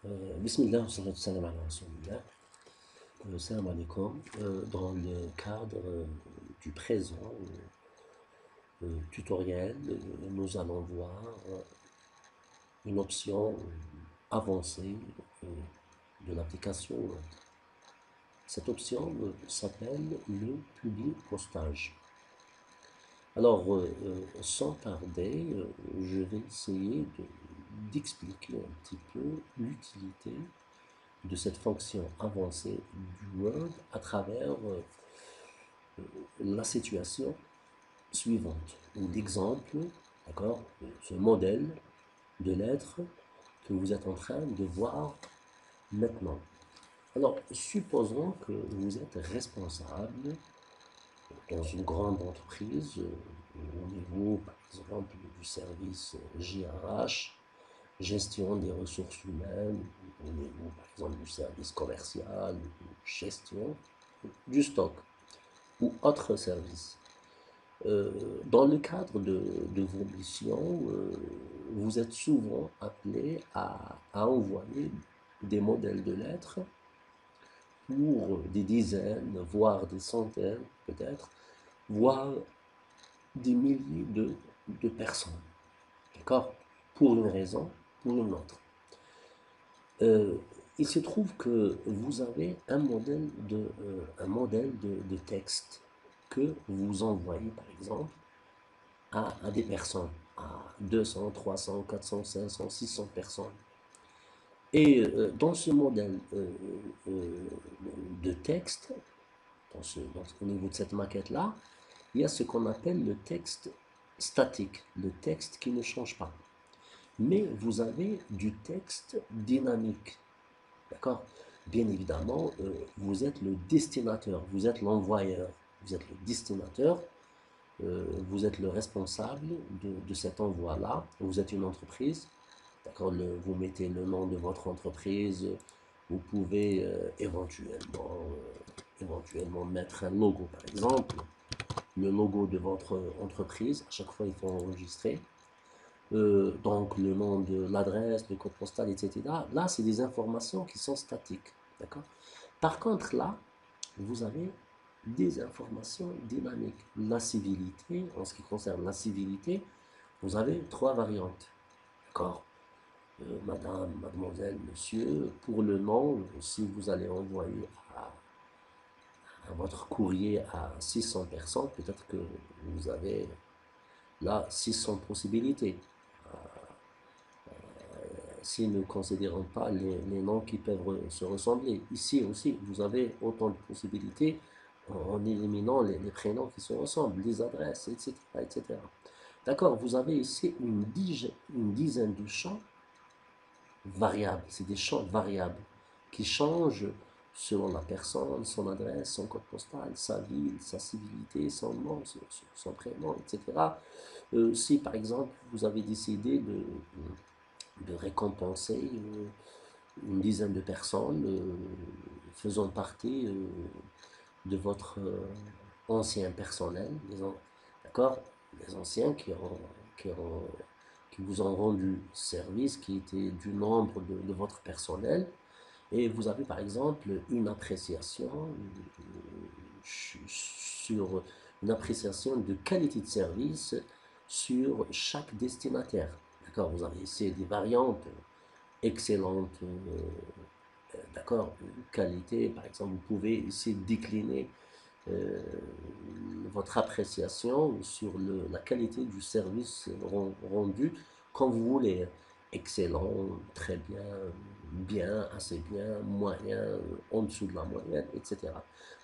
Bismillah, wa salatu salam ala rasulillah. Salam alaikum. Dans le cadre du présent tutoriel, nous allons voir une option avancée de l'application Word. Cette option s'appelle le public postage. Alors, sans tarder, je vais essayer d'expliquer un petit peu l'utilité de cette fonction avancée du Word à travers la situation suivante, ou l'exemple, d'accord, ce modèle de lettre que vous êtes en train de voir maintenant. Alors, supposons que vous êtes responsable dans une grande entreprise, au niveau, par exemple, du service JRH, gestion des ressources humaines, au niveau, par exemple, du service commercial, gestion du stock ou autre service. Dans le cadre de vos missions, vous êtes souvent appelé à envoyer des modèles de lettres pour des dizaines, voire des centaines peut-être, voire des milliers de personnes. D'accord? Pour une raison, pour une autre. Euh, il se trouve que vous avez un modèle de texte que vous envoyez, par exemple, à des personnes, à 200, 300, 400, 500, 600 personnes. Et dans ce modèle de texte, au niveau de cette maquette-là, il y a ce qu'on appelle le texte statique, le texte qui ne change pas. Mais vous avez du texte dynamique. D'accord? Bien évidemment, vous êtes le destinateur, vous êtes l'envoyeur, vous êtes le destinateur, vous êtes le responsable de cet envoi-là. Vous êtes une entreprise, d'accord? Vous mettez le nom de votre entreprise, vous pouvez éventuellement mettre un logo, par exemple, le logo de votre entreprise. À chaque fois, il faut enregistrer. Donc le nom de l'adresse, le code postal, etc. Là, c'est des informations qui sont statiques. D'accord? Par contre, là, vous avez des informations dynamiques. La civilité, en ce qui concerne la civilité, vous avez trois variantes. D'accord? Madame, mademoiselle, monsieur, pour le nom, si vous allez envoyer à votre courrier à 600 personnes, peut-être que vous avez là 600 possibilités. Si nous ne considérons pas les noms qui peuvent se ressembler. Ici aussi, vous avez autant de possibilités en éliminant les prénoms qui se ressemblent, les adresses, etc. etc. D'accord, vous avez ici une dizaine de champs variables. C'est des champs variables qui changent selon la personne, son adresse, son code postal, sa ville, sa civilité, son nom, son prénom, etc. Si par exemple vous avez décidé de récompenser une dizaine de personnes faisant partie de votre ancien personnel, d'accord, les anciens qui, ont, qui vous ont rendu service, qui étaient du nombre de votre personnel, et vous avez par exemple une appréciation sur une appréciation de qualité de service sur chaque destinataire. D'accord, vous avez ici des variantes excellente d'accord, qualité. Par exemple, vous pouvez ici décliner euh, votre appréciation sur la qualité du service rendu quand vous voulez. Excellent, très bien, bien, assez bien, moyen, en dessous de la moyenne, etc.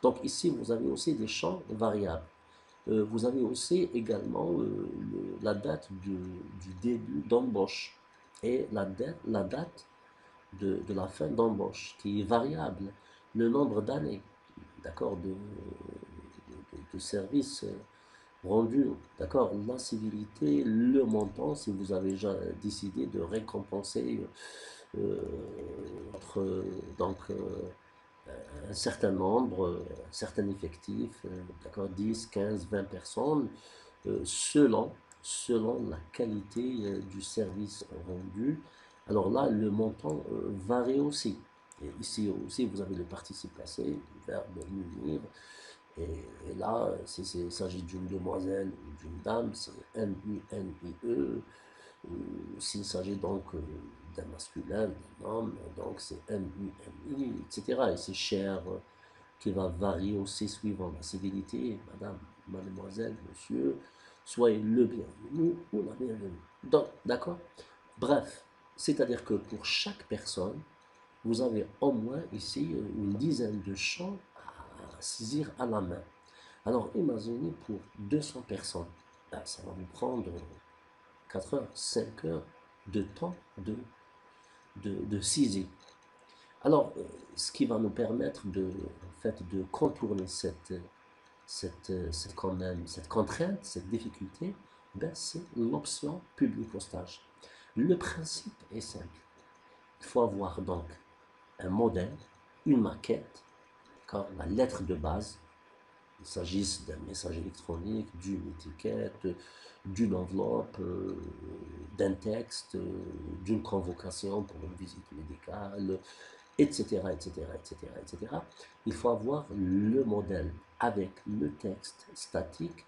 Donc ici, vous avez aussi des champs variables. Vous avez aussi également la date du début d'embauche et la date de la fin d'embauche qui est variable, le nombre d'années, d'accord, de services rendus, d'accord, la civilité, le montant, si vous avez déjà décidé de récompenser euh, votre, donc, un certain nombre, un certain effectif, d'accord, 10, 15, 20 personnes, selon la qualité du service rendu Alors là, le montant varie aussi. Et ici aussi, vous avez le participe passé, le verbe munir. Et là, s'il s'agit d'une demoiselle ou d'une dame, c'est M-U-N-I-E. S'il s'agit donc d'un masculin, d'un homme, donc c'est M-U-M-I, etc. Et c'est cher qui va varier aussi suivant la civilité, madame, mademoiselle, monsieur, soyez le bienvenu ou la bienvenue. Donc, d'accord? Bref, c'est-à-dire que pour chaque personne, vous avez au moins ici une dizaine de chants à saisir à la main. Alors, imaginez pour 200 personnes, ben, ça va vous prendre 4 heures, 5 heures de temps de saisir. Alors, ce qui va nous permettre en fait, de contourner quand même, cette contrainte, cette difficulté, ben, c'est l'option public au stage. Le principe est simple. Il faut avoir donc un modèle, une maquette, la lettre de base, il s'agisse d'un message électronique, d'une étiquette, d'une enveloppe, d'un texte, d'une convocation pour une visite médicale, etc., etc., etc., etc. Il faut avoir le modèle avec le texte statique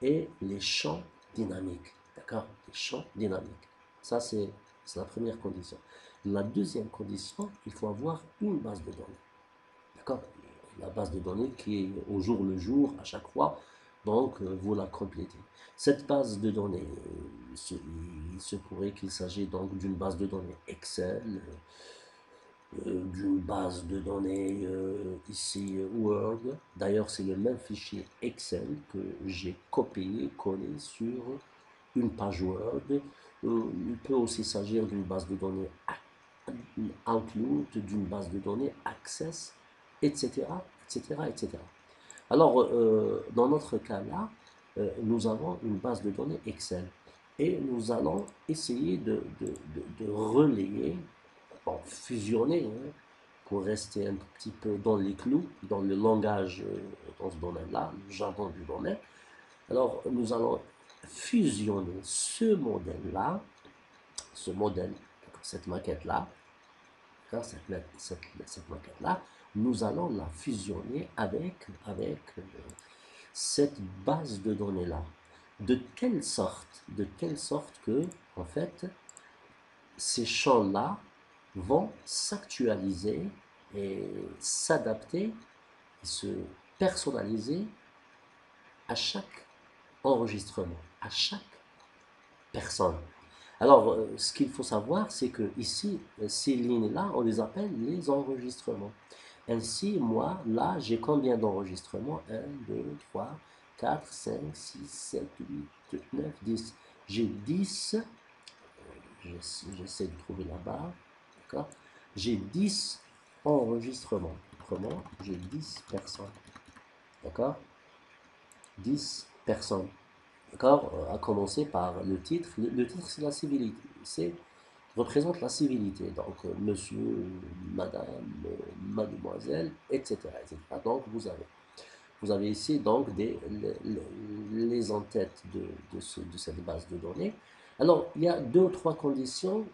et les champs dynamiques. D'accord? Les champs dynamiques. Ça, c'est la première condition. La deuxième condition, il faut avoir une base de données. D'accord? La base de données qui est au jour le jour, à chaque fois, donc vous la complétez. Cette base de données, il se pourrait qu'il s'agisse donc d'une base de données Excel, d'une base de données ici Word. D'ailleurs, c'est le même fichier Excel que j'ai copié, collé sur une page Word. Il peut aussi s'agir d'une base de données Outlook, d'une base de données Access, etc., etc., etc. Alors, dans notre cas là, nous avons une base de données Excel et nous allons essayer de relayer, bon, fusionner, hein, pour rester un petit peu dans les clous, dans le langage, dans ce domaine-là, le jargon du domaine. Alors, nous allons fusionner ce modèle-là, ce modèle, cette maquette-là, cette maquette-là, nous allons la fusionner avec cette base de données-là. De telle sorte que, en fait, ces champs-là vont s'actualiser et s'adapter, se personnaliser à chaque enregistrement, à chaque personne. Alors, ce qu'il faut savoir, c'est que ici, ces lignes-là, on les appelle les enregistrements. Ainsi, moi, là, j'ai combien d'enregistrements? 1, 2, 3, 4, 5, 6, 7, 8, 9, 10. J'ai 10, j'essaie de trouver la barre, d'accord? J'ai 10 enregistrements. Autrement, j'ai 10 personnes, d'accord? 10 personnes. D'accord? À commencer par le titre. Le titre, c'est la civilité. C'est représente la civilité. Donc, monsieur, madame, mademoiselle, etc., etc. Donc, vous avez ici donc les en-têtes de cette base de données. Alors, il y a deux ou trois conditions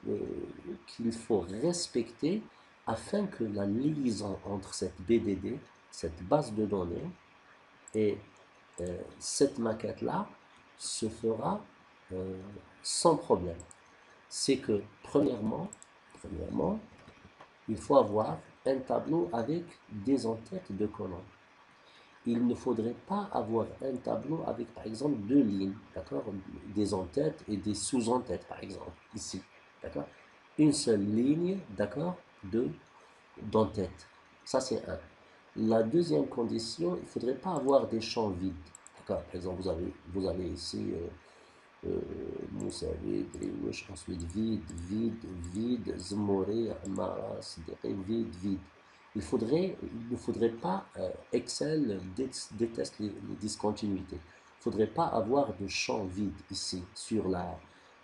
qu'il faut respecter afin que la liaison entre cette BDD, cette base de données, et cette maquette-là se fera sans problème. C'est que, premièrement, il faut avoir un tableau avec des en-têtes de colonnes. Il ne faudrait pas avoir un tableau avec, par exemple, deux lignes, d'accord? Des en-têtes et des sous-en-têtes, par exemple, ici, d'accord? Une seule ligne, d'accord, d'en-tête. Ça, c'est un. La deuxième condition, il ne faudrait pas avoir des champs vides. D'accord? Par exemple, vous avez ici Moussa vide, Riouche, ensuite vide, vide, vide, Zmoré, Amara, Sidere, vide, vide. Il ne faudrait pas, Excel déteste les discontinuités. Il ne faudrait pas avoir de champ vide ici,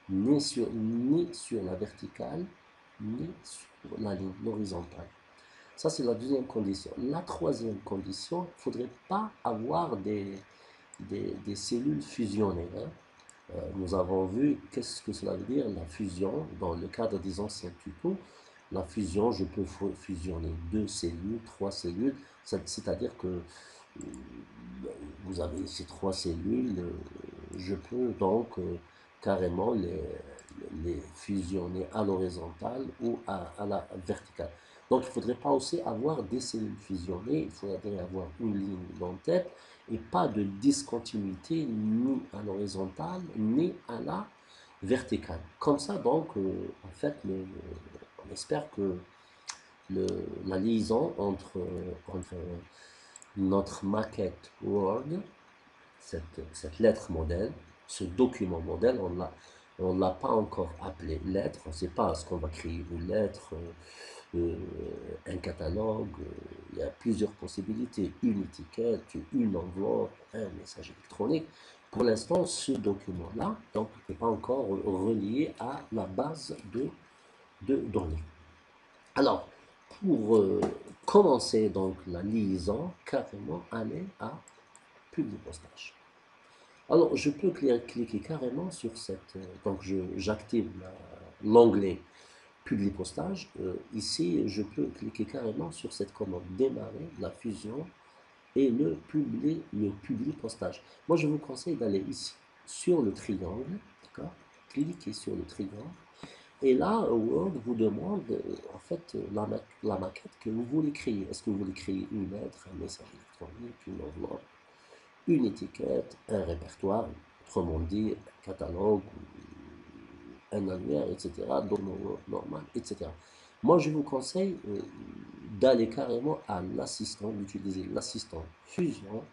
ni sur la verticale, ni sur la ligne horizontale. Ça, c'est la deuxième condition. La troisième condition, il ne faudrait pas avoir des cellules fusionnées, hein. Nous avons vu qu'est-ce que cela veut dire, la fusion, dans le cadre des anciens tutos. La fusion, je peux fusionner deux cellules, trois cellules, c'est-à-dire que vous avez ces trois cellules, je peux donc carrément les fusionner à l'horizontale ou à la verticale. Donc il ne faudrait pas aussi avoir des cellules fusionnées, il faudrait avoir une ligne en tête et pas de discontinuité ni à l'horizontale ni à la verticale. Comme ça, donc, en fait, on espère que la liaison entre notre maquette Word, cette lettre modèle, ce document modèle, on ne l'a pas encore appelé lettre, on ne sait pas ce qu'on va créer une lettre, un catalogue, il y a plusieurs possibilités, une étiquette, une enveloppe, un message électronique. Pour l'instant, ce document-là n'est pas encore relié à la base de données. Alors, pour commencer donc la liaison, carrément aller à publier postage. Alors, je peux cliquer carrément sur cette... donc, j'active l'onglet publier postage. Ici, je peux cliquer carrément sur cette commande démarrer la fusion et le publier postage. Moi, je vous conseille d'aller ici sur le triangle, d'accord? Cliquez sur le triangle. Et là, Word vous demande en fait la maquette que vous voulez créer. Est-ce que vous voulez créer une lettre, un message électronique, une enveloppe, une étiquette, un répertoire, autrement dit, un catalogue, un annuaire, etc., donc normal, etc. Moi, je vous conseille d'aller carrément à l'assistant, d'utiliser l'assistant fusion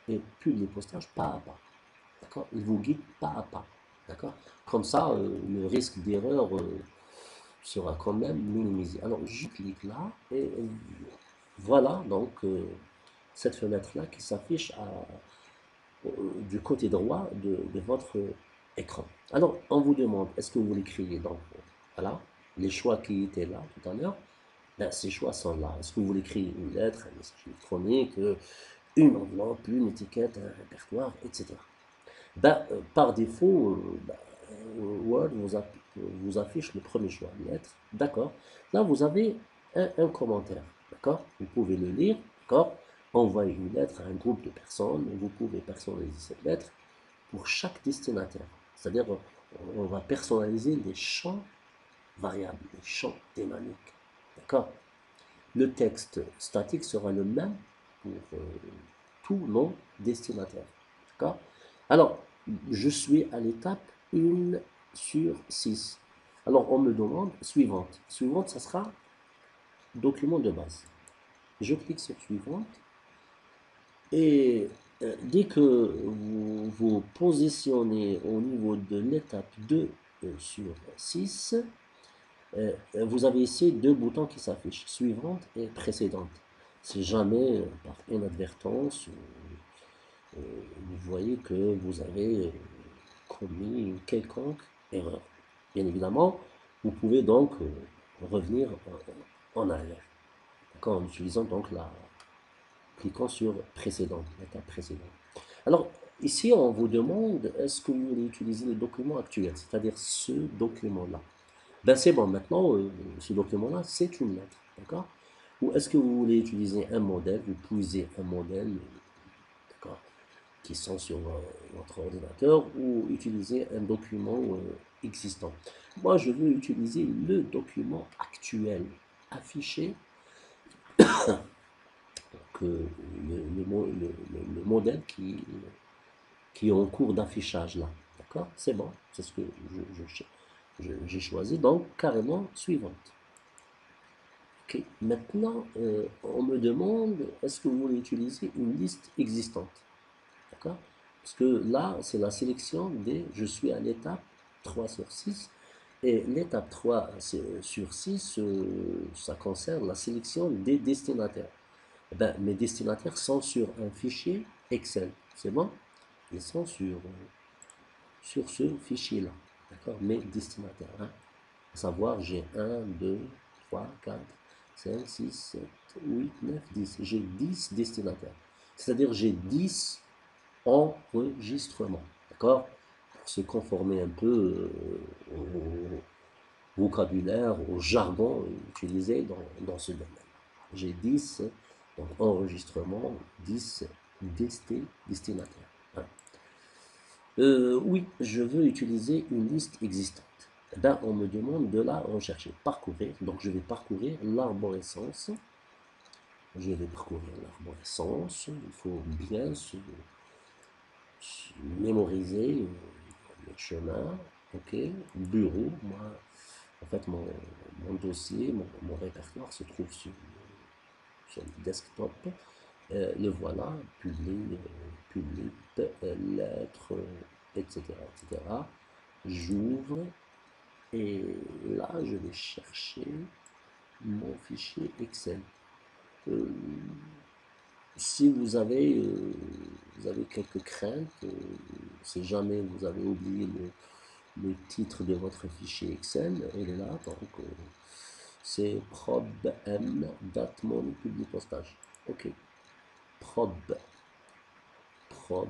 et publier postage pas à pas. D'accord? Il vous guide pas à pas. D'accord? Comme ça, le risque d'erreur sera quand même minimisé. Alors, je clique là et voilà donc cette fenêtre-là qui s'affiche du côté droit de votre écran. Alors, on vous demande, est-ce que vous voulez créer donc, voilà, les choix qui étaient là tout à l'heure, ben, ces choix sont là. Est-ce que vous voulez créer une lettre, un message électronique, une enveloppe, une étiquette, un répertoire, etc. Ben, par défaut, Word vous affiche le premier choix, lettre, d'accord. Là, vous avez un commentaire, d'accord. Vous pouvez le lire, d'accord. Envoyer une lettre à un groupe de personnes, vous pouvez personnaliser cette lettre pour chaque destinataire. C'est-à-dire, on va personnaliser les champs variables, les champs dynamiques, d'accord. Le texte statique sera le même pour tous nos destinataires, d'accord. Alors, je suis à l'étape 1 sur 6. Alors, on me demande suivante. Suivante, ça sera document de base. Je clique sur suivante et dès que vous vous positionnez au niveau de l'étape 2 sur 6, vous avez ici deux boutons qui s'affichent, suivante et précédente. Si jamais, par inadvertance, vous voyez que vous avez commis une quelconque erreur. Bien évidemment, vous pouvez donc revenir en arrière, en utilisant donc cliquant sur précédente, l'étape précédente. Alors, ici, on vous demande, est-ce que vous voulez utiliser le document actuel, c'est-à-dire ce document-là. Ben c'est bon, maintenant, ce document-là, c'est une lettre, d'accord? Ou est-ce que vous voulez utiliser un modèle, vous puisez un modèle, d'accord, qui sont sur votre ordinateur, ou utiliser un document existant. Moi, je veux utiliser le document actuel affiché, que le modèle qui est en cours d'affichage là. D'accord? C'est bon, c'est ce que j'ai choisi. Donc, carrément suivante. Ok, maintenant, on me demande, est-ce que vous voulez utiliser une liste existante? D'accord? Parce que là, c'est la sélection des, je suis à l'étape 3 sur 6. Et l'étape 3 sur 6, ça concerne la sélection des destinataires. Eh ben, mes destinataires sont sur un fichier Excel. C'est bon? Ils sont sur ce fichier-là. D'accord? Mes destinataires. Hein? À savoir, j'ai 1, 2, 3, 4, 5, 6, 7, 8, 9, 10. J'ai 10 destinataires. C'est-à-dire, j'ai 10 enregistrements. D'accord? se conformer un peu au vocabulaire, au jargon utilisé dans ce domaine. J'ai 10, donc enregistrement, 10 destinataires. Voilà. Oui, je veux utiliser une liste existante. Eh ben, on me demande de la rechercher, parcourir. Donc je vais parcourir l'arborescence. Je vais parcourir l'arborescence. Il faut bien se mémoriser le chemin. Ok, bureau. Moi, en fait, mon dossier, mon répertoire se trouve sur le desktop. Le voilà, public, lettres, etc., etc. J'ouvre et là, je vais chercher mon fichier Excel. Euh, si vous avez quelques craintes, si jamais vous avez oublié le titre de votre fichier Excel, il est là, donc c'est probm date money public postage. Ok, prob, probm,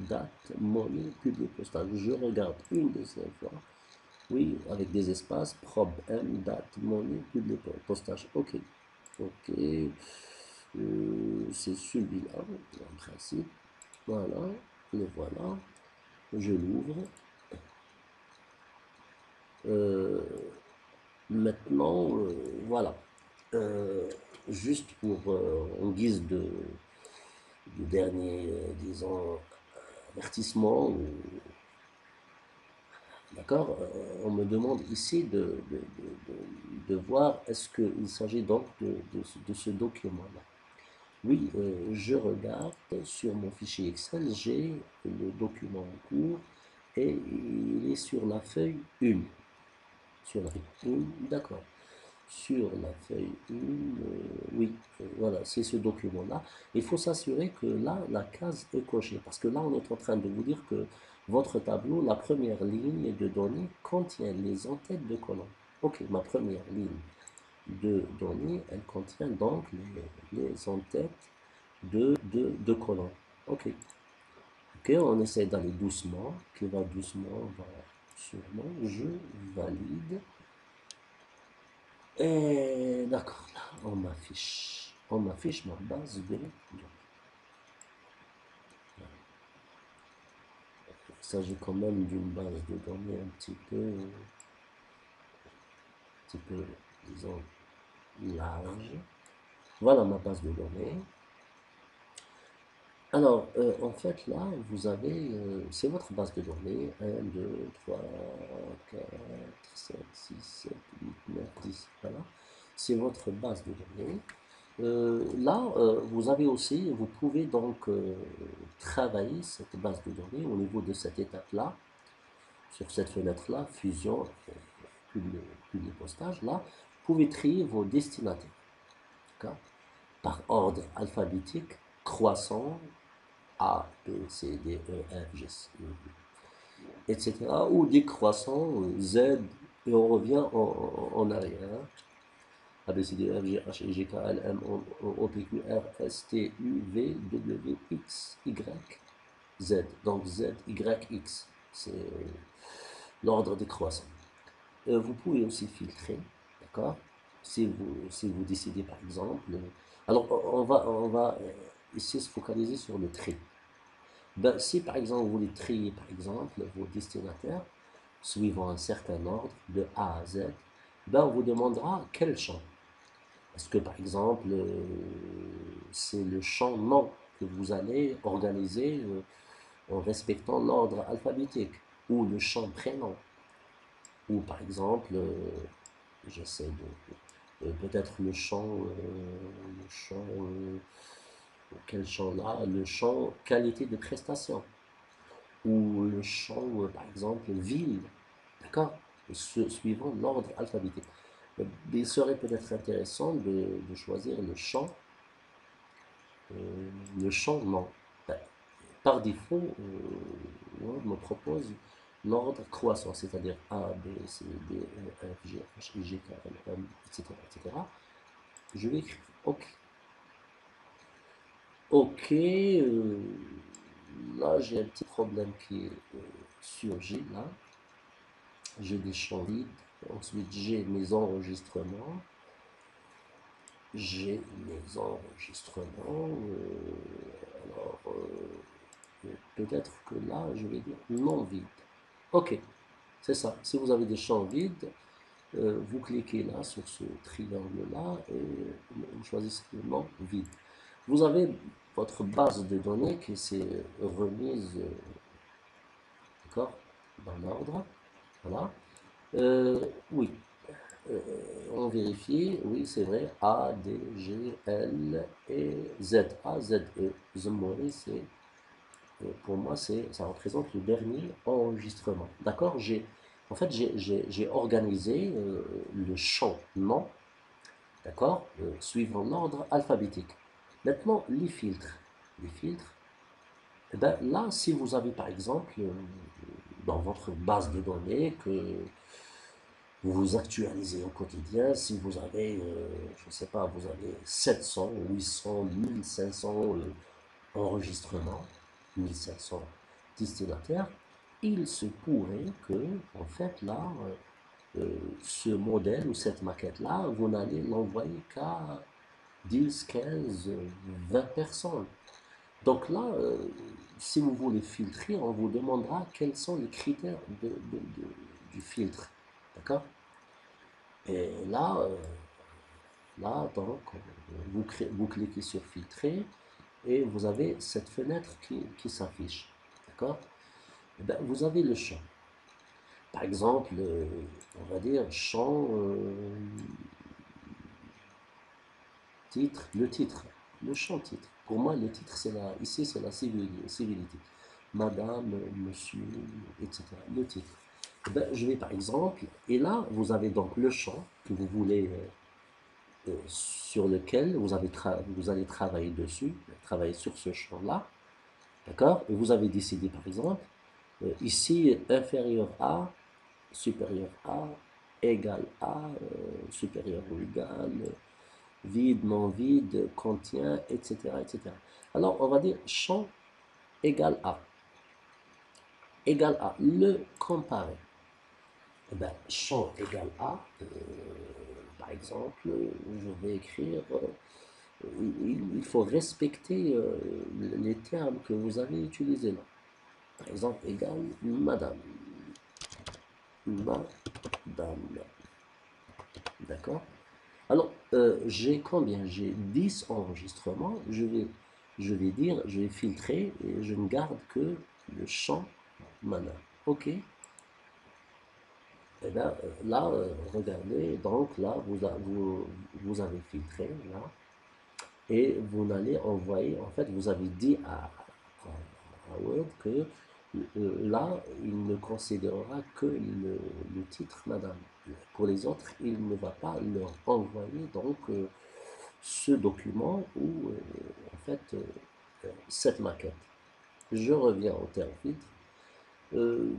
date money public postage. Je regarde une deuxième fois. Oui, avec des espaces, probm date money public postage. Ok, ok, c'est celui-là, en principe. Voilà, le voilà. Je l'ouvre. Euh, Maintenant, voilà. Euh, Juste pour, en guise de dernier, disons, avertissement, d'accord, on me demande ici de voir est-ce qu'il s'agit donc de ce document-là. Oui, je regarde sur mon fichier Excel, j'ai le document en cours et il est sur la feuille 1. Sur la feuille 1, d'accord. Sur la feuille 1, oui, voilà, c'est ce document-là. Il faut s'assurer que là, la case est cochée, parce que là, on est en train de vous dire que votre tableau, la première ligne de données contient les en-têtes de colonne. Ok, ma première ligne de données, elle contient donc les en-têtes de colonne. Ok, ok, on essaie d'aller doucement, qui va doucement, va sûrement, je valide. Et d'accord, là, on m'affiche ma base de données. Il s'agit quand même d'une base de données un petit peu, disons, large. Voilà ma base de données. Alors, en fait, là, vous avez, c'est votre base de données, 1, 2, 3, 4, 5, 6, 7, 8, 9, 10, voilà. C'est votre base de données. Là, vous avez aussi, vous pouvez donc travailler cette base de données au niveau de cette étape-là, sur cette fenêtre-là, fusion, public postage, là, vous pouvez trier vos destinataires, d'accord, par ordre alphabétique, croissant, A, B, C, D, E, F, G, etc., ou décroissant, Z, et on revient en arrière. A, B, C, D, F, G, H, I, J, K, L, M, O, P, Q, R, S, T, U, V, W, X, Y, Z. Donc Z, Y, X. C'est l'ordre décroissant. Vous pouvez aussi filtrer, d'accord? Si vous décidez par exemple. Alors on va ici se focaliser sur le tri. Ben, si par exemple vous voulez trier par exemple vos destinataires suivant un certain ordre de A à Z, ben on vous demandera quel champ. Est-ce que par exemple c'est le champ nom que vous allez organiser en respectant l'ordre alphabétique ou le champ prénom ou par exemple j'essaie de peut-être quel champ là, le champ qualité de prestation ou le champ par exemple ville, d'accord, suivant l'ordre alphabétique. Il serait peut-être intéressant de choisir le champ non. Ben, par défaut, Word me propose l'ordre croissant, c'est-à-dire A, B, C, D, E, F, G, H, I, J, K, L, M, etc., etc. Je vais écrire OK. OK. là, j'ai un petit problème qui surgit là. J'ai des champs vides. Ensuite, j'ai mes enregistrements. J'ai mes enregistrements. Alors, peut-être que là, je vais dire non vide. Ok, c'est ça. Si vous avez des champs vides, vous cliquez là sur ce triangle-là et vous choisissez le nom vide. Vous avez votre base de données qui s'est remise, d'accord, dans l'ordre. Voilà. Oui, euh, on vérifie, oui, c'est vrai, A, D, G, L et Z. A, Z, E. Zumori, c'est, pour moi, ça représente le dernier enregistrement. D'accord. En fait, j'ai organisé le champ nom, d'accord, suivant l'ordre alphabétique. Maintenant, les filtres. Les filtres, eh ben, là, si vous avez par exemple dans votre base de données que vous vous actualisez au quotidien, si vous avez, je ne sais pas, vous avez 700, 800, 1500 enregistrements, 1500 destinataires, il se pourrait que, en fait, là, ce modèle ou cette maquette-là, vous n'allez l'envoyer qu'à 10, 15, 20 personnes. Donc là, si vous voulez filtrer, on vous demandera quels sont les critères du filtre. D'accord. Et là, donc, vous cliquez sur filtrer et vous avez cette fenêtre qui s'affiche. D'accord. Eh ben, vous avez le champ. Par exemple, on va dire champ titre, le champ titre. Pour moi, le titre, ici, c'est la civilité. Madame, monsieur, etc. Le titre. Eh ben, je vais par exemple, et là, vous avez donc le champ que vous voulez, sur lequel vous allez travailler dessus, travailler sur ce champ-là, d'accord. Et vous avez décidé, par exemple, ici, inférieur à, supérieur à, égal à, supérieur ou égal, vide, non vide, contient, etc., etc. Alors, on va dire champ égal à. Égal à, le comparer. Eh ben, champ égal à, par exemple, je vais écrire, il faut respecter les termes que vous avez utilisés là. Par exemple, égal madame. Madame. D'accord. Alors, j'ai combien? J'ai 10 enregistrements. Je vais filtrer et je ne garde que le champ mana. OK. Et bien, là, regardez, donc là, vous avez filtré, là, et vous allez envoyer, en fait, vous avez dit à Word que là, il ne considérera que le titre madame. Pour les autres, il ne va pas leur envoyer donc ce document ou en fait cette maquette. Je reviens au terme filtre. Euh,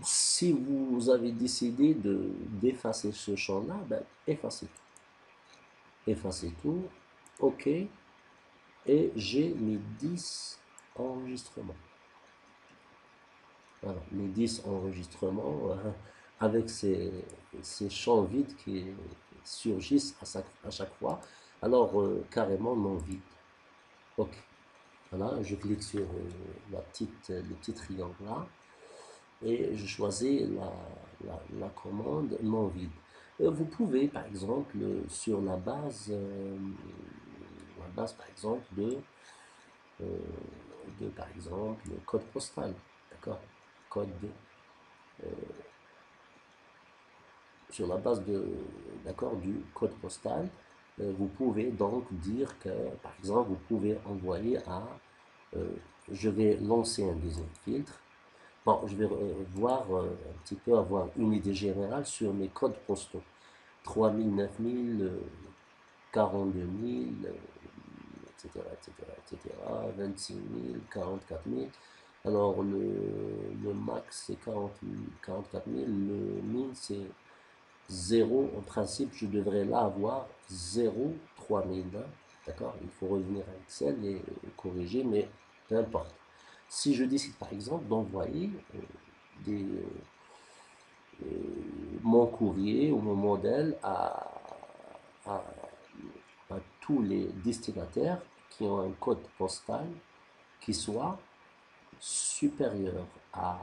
si vous avez décidé d'effacer ce champ-là, ben, effacez tout. Effacez tout. OK. Et j'ai mes 10 enregistrements. Voilà, mes 10 enregistrements avec ces champs vides qui surgissent à chaque fois. Alors, carrément non vide. OK. Voilà, je clique sur le petit triangle là et je choisis la commande non vide. Vous pouvez, par exemple, sur la base par exemple, euh, par exemple, code postal. D'accord. Code, euh, sur la base d'accord, du code postal, vous pouvez donc dire que, par exemple, vous pouvez envoyer à, euh, je vais lancer un deuxième filtre. Bon, je vais voir un petit peu, avoir une idée générale sur mes codes postaux. 3000, 9000, 42 000, etc., etc., etc., 26 000, 44 000. Alors, le max, c'est 44 000. Le min, c'est 0. En principe, je devrais là avoir 0, 3000. D'accord. Il faut revenir à Excel et corriger, mais peu importe. Si je décide par exemple d'envoyer des, mon courrier ou mon modèle à- à tous les destinataires qui ont un code postal qui soit supérieur à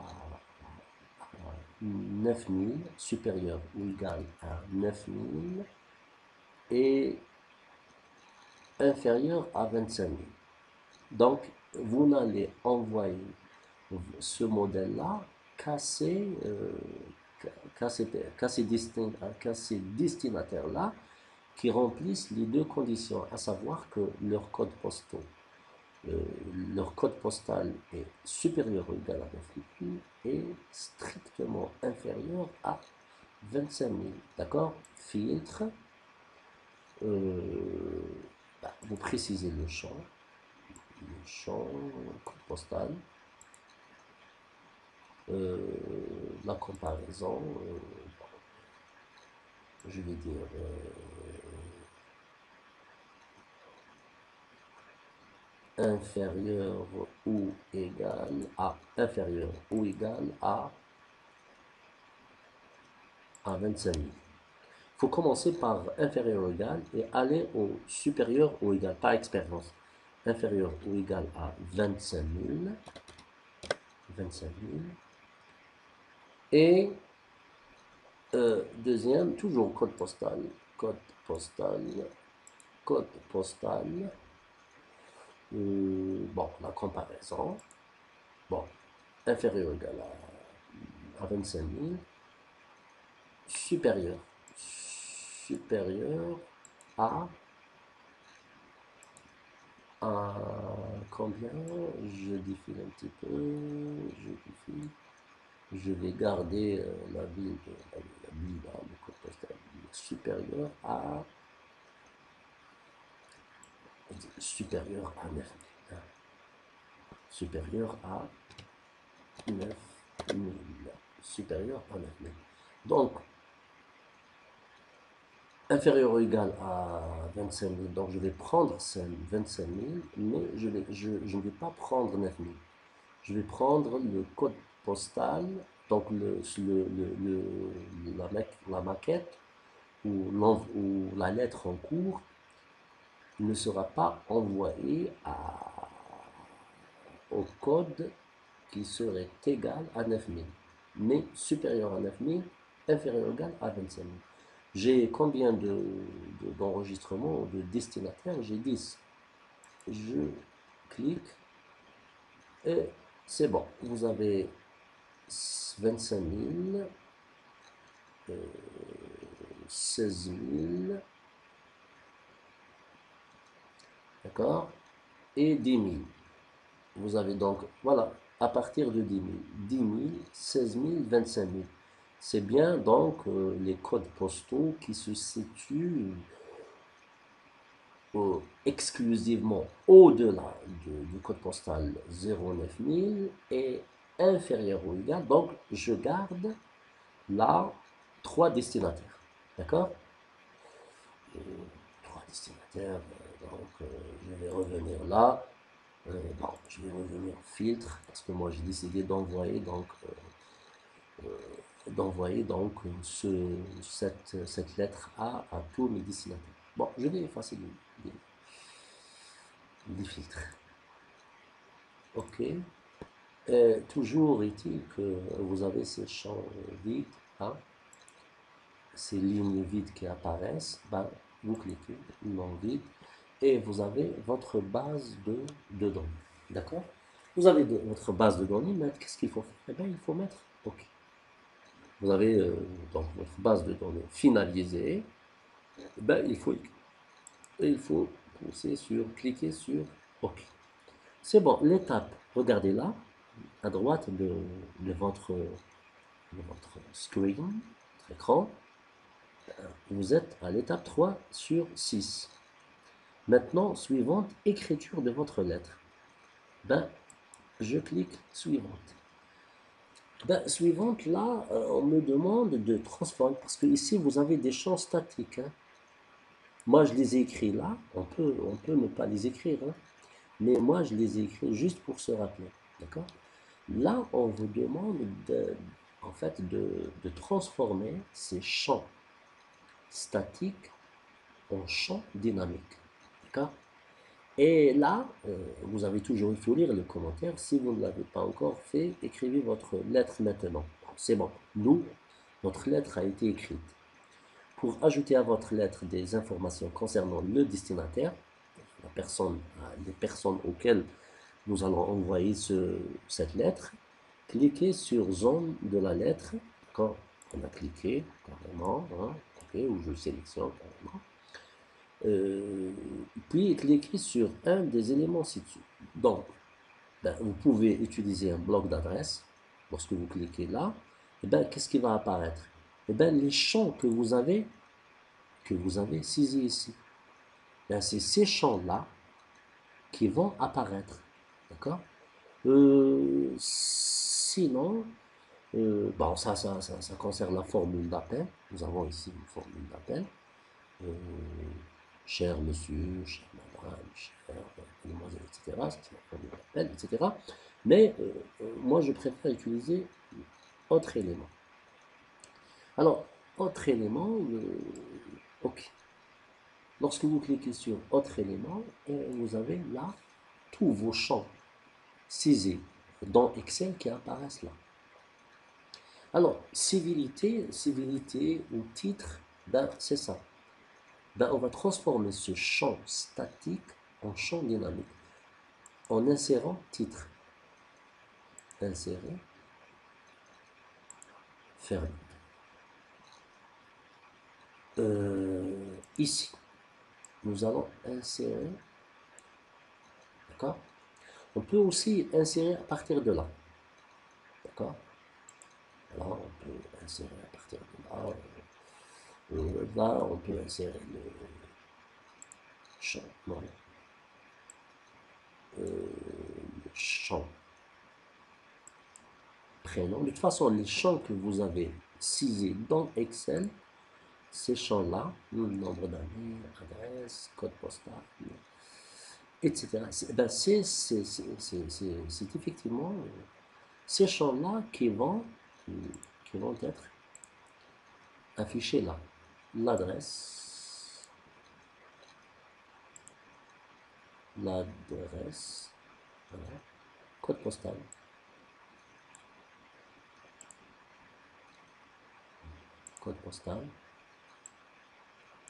9000, supérieur ou égal à 9000 et inférieur à 25 000. Donc, vous n'allez envoyer ce modèle-là qu'à ces, qu'à ces destinataires-là qui remplissent les deux conditions, à savoir que euh, leur code postal est supérieur ou égal à 9 000 et strictement inférieur à 25 000. D'accord? Filtre. Vous précisez le champ, code postal, la comparaison, je vais dire inférieur ou égal à 25 000. Il faut commencer par inférieur ou égal et aller au supérieur ou égal, par expérience. Inférieur ou égal à 25 000. 25 000. Et deuxième, toujours code postal. Code postal. Code postal. Bon, la comparaison. Bon, inférieur ou égal à 25 000. Supérieur. Supérieur à combien? Je défile un petit peu. Je défile. Je vais garder la ville, la ville, le code postal supérieur à 9 000. Supérieur à 9 000. Supérieur à 9 000. Donc, inférieur ou égal à 25 000. Donc, je vais prendre 25 000, mais je ne vais pas prendre 9 000. Je vais prendre le code postal, donc la maquette ou la lettre en cours ne sera pas envoyée au code qui serait égal à 9 000, mais supérieur à 9 000, inférieur ou égal à 25 000. J'ai combien d'enregistrements ou de destinataires? J'ai 10. Je clique et c'est bon. Vous avez 25 000, 16 000, d'accord, et 10 000. Vous avez donc, voilà, à partir de 10 000, 10 000, 16 000, 25 000. C'est bien donc les codes postaux qui se situent exclusivement au-delà du code postal 09000 et inférieur ou égal. Donc, je garde là 3 destinataires. D'accord? 3 destinataires. Donc, je vais revenir là. Bon, je vais revenir filtre parce que moi j'ai décidé d'envoyer cette lettre à tous mes destinataires. Bon, je vais effacer les filtres. OK. Toujours est-il que vous avez ces champs vides, hein, ces lignes vides qui apparaissent. Ben, vous cliquez, non vide, et vous avez votre base de données. D'accord? Vous avez votre base de données, mais qu'est-ce qu'il faut faire? Eh bien, il faut mettre OK. Vous avez donc votre base de données finalisée. Ben, il faut cliquer sur OK. C'est bon, l'étape, regardez là, à droite de votre screen, votre écran, vous êtes à l'étape 3 sur 6. Maintenant, suivante, écriture de votre lettre. Ben, je clique suivante. Ben, suivante, là, on me demande de transformer, parce que ici, vous avez des champs statiques. Hein. Moi, je les ai écrits là, on peut ne pas les écrire, hein, mais moi, je les ai écrits juste pour se rappeler. D'accord? Là, on vous demande en fait, de transformer ces champs statiques en champs dynamiques. D'accord? Et là, vous avez toujours, il faut lire le commentaire. Si vous ne l'avez pas encore fait, écrivez votre lettre maintenant. C'est bon. Nous, notre lettre a été écrite. Pour ajouter à votre lettre des informations concernant le destinataire, la personne, les personnes auxquelles nous allons envoyer cette lettre, cliquez sur zone de la lettre. Quand on a cliqué, carrément, hein, ok, ou je sélectionne carrément. Puis cliquez sur un des éléments ci-dessous. Donc, ben, vous pouvez utiliser un bloc d'adresse. Lorsque vous cliquez là, et ben, qu'est-ce qui va apparaître? Et ben, les champs que vous avez saisis ici. Ben, c'est ces champs-là qui vont apparaître. D'accord? Sinon, bon, ça concerne la formule d'appel. Nous avons ici une formule d'appel. Euh, cher monsieur, chère madame, chère mademoiselle, etc. C'est la formule d'appel, etc. Mais moi, je préfère utiliser autre élément. Alors, autre élément, ok. Lorsque vous cliquez sur autre élément, vous avez là tous vos champs saisis dans Excel qui apparaissent là. Alors, civilité ou titre, ben, c'est ça. Ben, on va transformer ce champ statique en champ dynamique en insérant titre. Insérer, fermer. Ici, nous allons insérer, d'accord? On peut aussi insérer à partir de là, d'accord? Alors, on peut insérer à partir de là. Là, on peut insérer le champ, non, le champ prénom. De toute façon, les champs que vous avez ciselés dans Excel, ces champs-là, nombre d'années, adresse, code postal, etc. C'est effectivement ces champs-là qui vont être affichés là. L'adresse, voilà, code postal,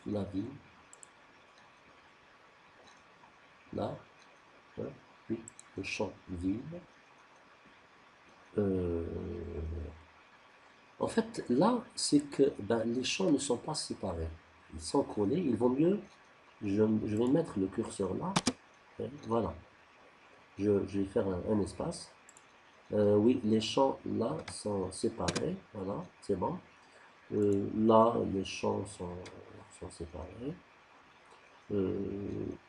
la ville, là, hein, oui, le champ ville. En fait, là, c'est que ben, les champs ne sont pas séparés. Ils sont collés. Il vaut mieux, je vais mettre le curseur là. Et voilà. Je vais faire un espace. Oui, les champs là sont séparés. Voilà, c'est bon. Là, les champs sont séparés.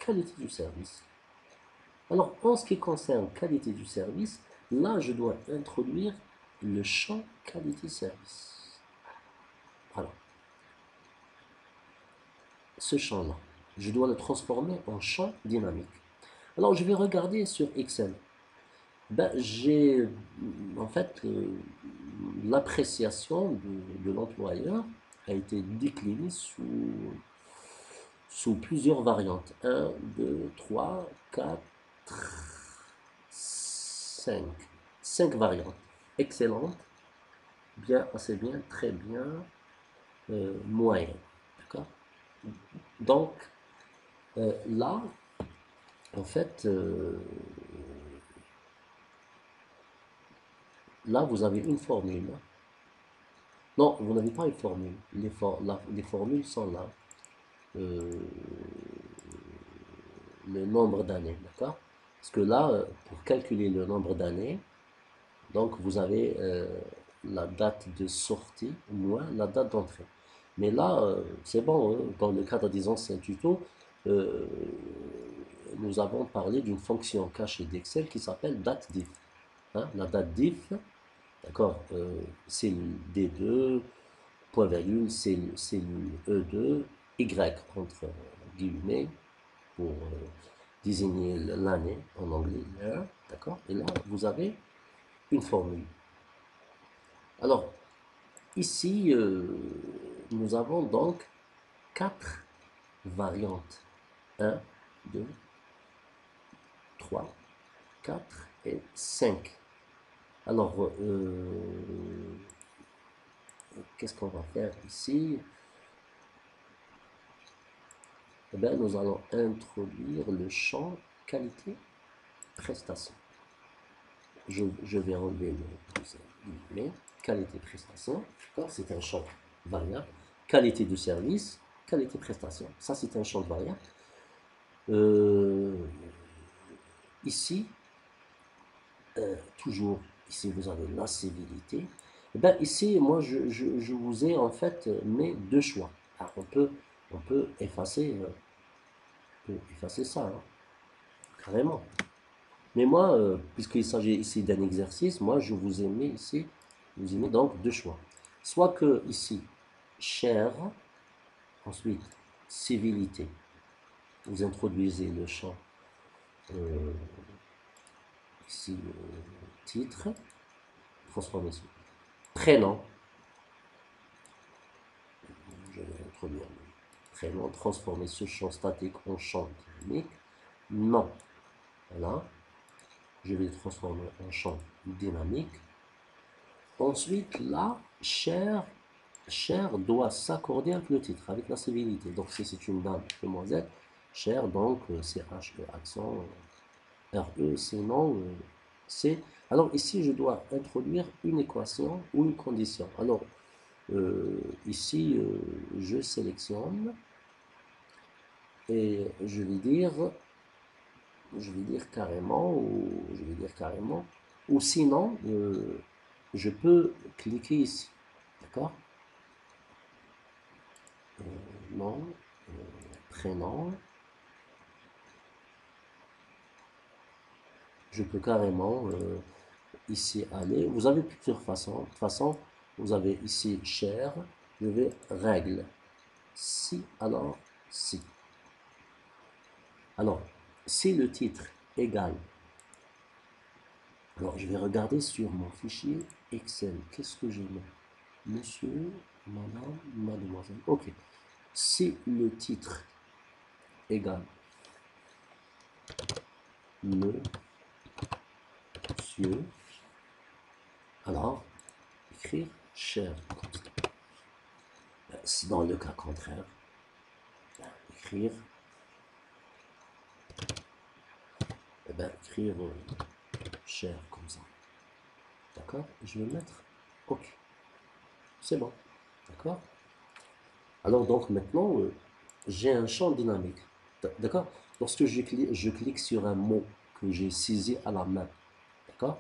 Qualité du service. Alors, en ce qui concerne qualité du service, là, je dois introduire le champ qualité service. Voilà. Ce champ-là, je dois le transformer en champ dynamique. Alors, je vais regarder sur Excel. Ben, j'ai en fait l'appréciation de l'employeur a été déclinée sous plusieurs variantes. 1, 2, 3, 4, 5. 5 variantes. Excellente, bien, assez bien, très bien, moyen. D'accord? Donc, là, en fait, là, vous avez une formule. Non, vous n'avez pas une formule. Les formules sont là. Euh, le nombre d'années, d'accord? Parce que là, pour calculer le nombre d'années, donc vous avez la date de sortie moins la date d'entrée. Mais là, c'est bon, hein, dans le cadre des anciens tutos, euh, nous avons parlé d'une fonction cachée d'Excel qui s'appelle date diff. Hein, la date diff, d'accord, cellule D2, point virgule, cellule E2, Y entre guillemets, pour désigner l'année, en anglais year, d'accord? Et là, vous avez une formule. Alors, ici, nous avons donc 4 variantes. 1, 2, 3, 4 et 5. Alors, qu'est-ce qu'on va faire ici? Eh bien, nous allons introduire le champ qualité prestation. Je vais enlever le qualité prestation. C'est un champ variable. Qualité de service, qualité prestation. Ça, c'est un champ variable. Ici, toujours, ici, vous avez la civilité. Eh bien, ici, moi, je vous ai en fait mis deux choix. Ah, on peut effacer ça, hein, carrément. Mais moi, puisqu'il s'agit ici d'un exercice, moi, je vous ai mis ici, vous ai mis donc deux choix. Soit que ici, cher, ensuite, civilité. Vous introduisez le champ ici, titre, transformez sur prénom. Je vais introduire le prénom, transformer ce champ statique en champ dynamique. Non. Voilà. Je vais le transformer en champ dynamique. Ensuite, là, cher doit s'accorder avec le titre, avec la civilité. Donc, si c'est une dame, demoiselle, cher, donc c'est H-E accent, R-E, sinon c'est. Alors, ici, je dois introduire une équation ou une condition. Alors, ici, je sélectionne et je vais dire carrément, ou sinon, je peux cliquer ici, d'accord? Nom, prénom. Je peux carrément ici aller. Vous avez plusieurs façons. De toute façon, vous avez ici cher. Je vais règle. Si, alors si. Alors, si le titre égale. Alors, je vais regarder sur mon fichier Excel. Qu'est-ce que j'ai mis? Monsieur, madame, mademoiselle. Ok. Si le titre égale monsieur, alors écrire cher. Dans le cas contraire, écrire, écrire cher comme ça. D'accord? Je vais mettre OK. C'est bon. D'accord? Alors donc maintenant, j'ai un champ dynamique. D'accord? Lorsque je clique sur un mot que j'ai saisi à la main, d'accord?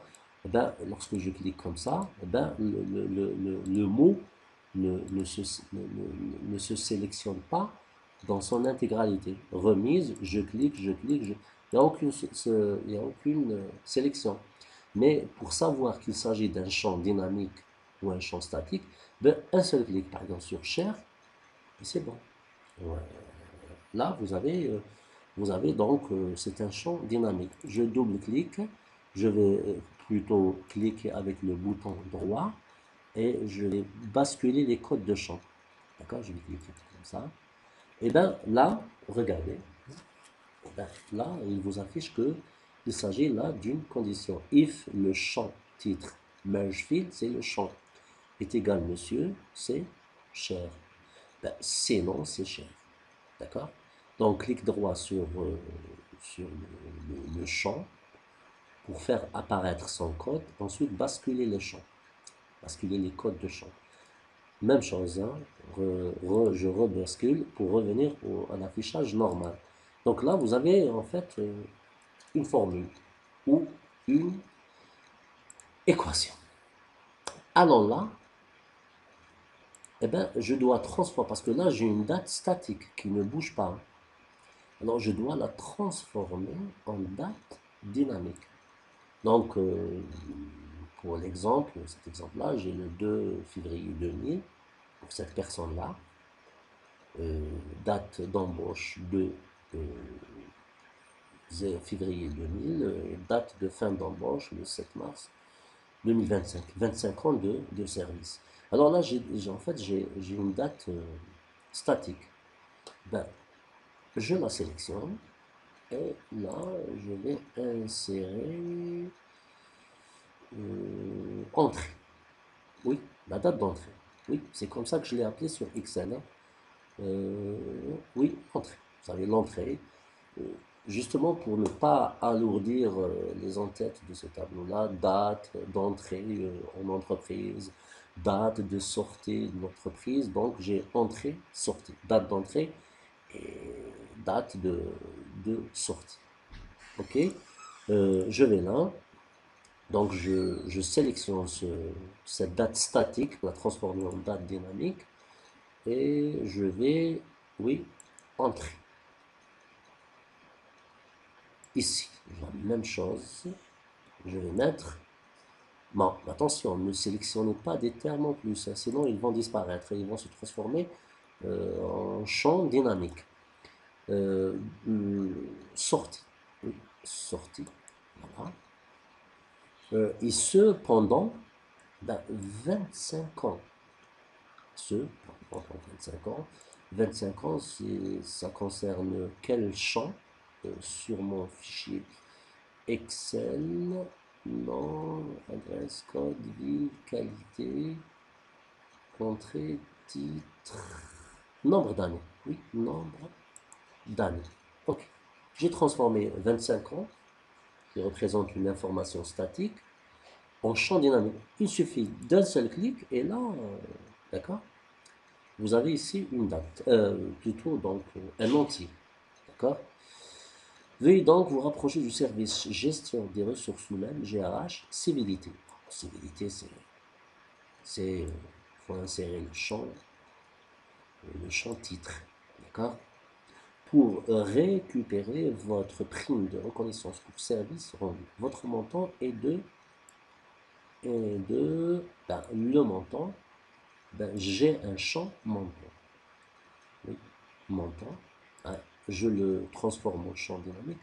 Lorsque je clique comme ça, le mot ne se sélectionne pas dans son intégralité. Remise, je clique, il n'y a aucune, sélection. Mais pour savoir qu'il s'agit d'un champ dynamique ou un champ statique, un seul clic, par exemple sur cher, et c'est bon. Ouais. Là, vous avez donc, c'est un champ dynamique. Je double-clique, je vais plutôt cliquer avec le bouton droit et je vais basculer les codes de champ. D'accord? Je vais cliquer comme ça. Et bien là, regardez, là, il vous affiche qu'il s'agit là d'une condition. If le champ titre merge field, c'est le champ, est égal monsieur, c'est cher. Sinon, c'est cher. D'accord? Donc, clic droit sur le champ pour faire apparaître son code. Ensuite, basculer les champs. Basculer les codes de champ. Même chose, hein, je rebascule pour revenir à l'affichage normal. Donc là, vous avez en fait une formule ou une équation. Alors là, eh ben, je dois transformer, parce que là, j'ai une date statique qui ne bouge pas. Alors, je dois la transformer en date dynamique. Donc, pour l'exemple, cet exemple-là, j'ai le 2 février 2000 pour cette personne-là. Date d'embauche de février 2000, date de fin d'embauche le 7 mars 2025, 25 ans de service. Alors là, en fait, j'ai une date statique. Ben, je la sélectionne et là, je vais insérer entrée. Oui, la date d'entrée. Oui, c'est comme ça que je l'ai appelé sur Excel, hein. Oui, entrée. Vous savez, l'entrée. Euh, Justement pour ne pas alourdir les entêtes de ce tableau-là, date d'entrée en entreprise, date de sortie de l'entreprise. Donc j'ai entrée, sortie, date d'entrée et date de sortie. Ok. Je vais là. Donc je sélectionne cette date statique, la transformer en date dynamique et je vais, oui, entrer. Ici, la même chose, je vais mettre, bon, attention, ne sélectionnez pas des termes en plus, hein, sinon ils vont disparaître et ils vont se transformer en champ dynamique. Euh, Sortie, oui, sortie, voilà. Et ce pendant ben, 25 ans. Ce pendant 25 ans. 25 ans, ça concerne quel champ sur mon fichier Excel, nom, adresse, code, ville, qualité, entrée, titre, nombre d'années. Oui, nombre d'années. Ok. J'ai transformé 25 ans, qui représente une information statique, en champ dynamique. Il suffit d'un seul clic et là, d'accord, vous avez ici une date, plutôt donc un entier. D'accord. Veuillez donc vous rapprocher du service gestion des ressources humaines, GRH, civilité. Civilité, c'est, faut insérer le champ titre, d'accord? Pour récupérer votre prime de reconnaissance pour service rendu. Votre montant ben, le montant, ben, j'ai un champ montant. Oui, montant. Ah, je le transforme en champ dynamique.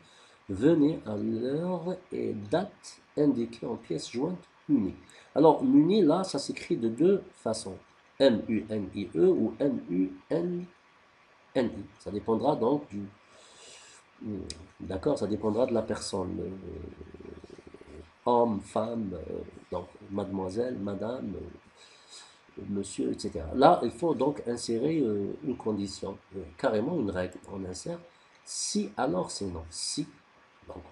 Venez à l'heure et date indiquée en pièce jointe munie. Alors, muni, là, ça s'écrit de deux façons. M-U-N-I-E ou M-U-N-N-I. Ça dépendra donc du... D'accord, ça dépendra de la personne. Homme, femme, donc mademoiselle, madame, monsieur, etc. Là, il faut donc insérer une condition, carrément une règle. On insère si, alors c'est non. Si, donc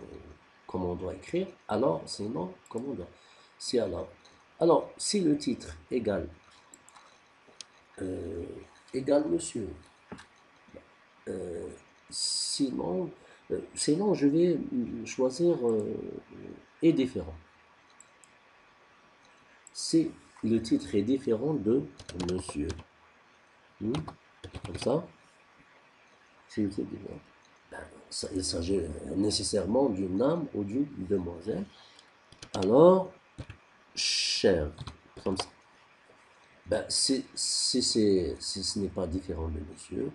comme on doit écrire, alors c'est non, comme on doit. Si, alors. Alors, si le titre euh, égale monsieur, euh, sinon, sinon, je vais choisir est différent. Si le titre est différent de monsieur, comme ça, si le titre est différent. Il s'agit nécessairement d'une dame ou d'une demoiselle. Alors, cher, comme ça. Ben, si ce n'est pas différent de monsieur,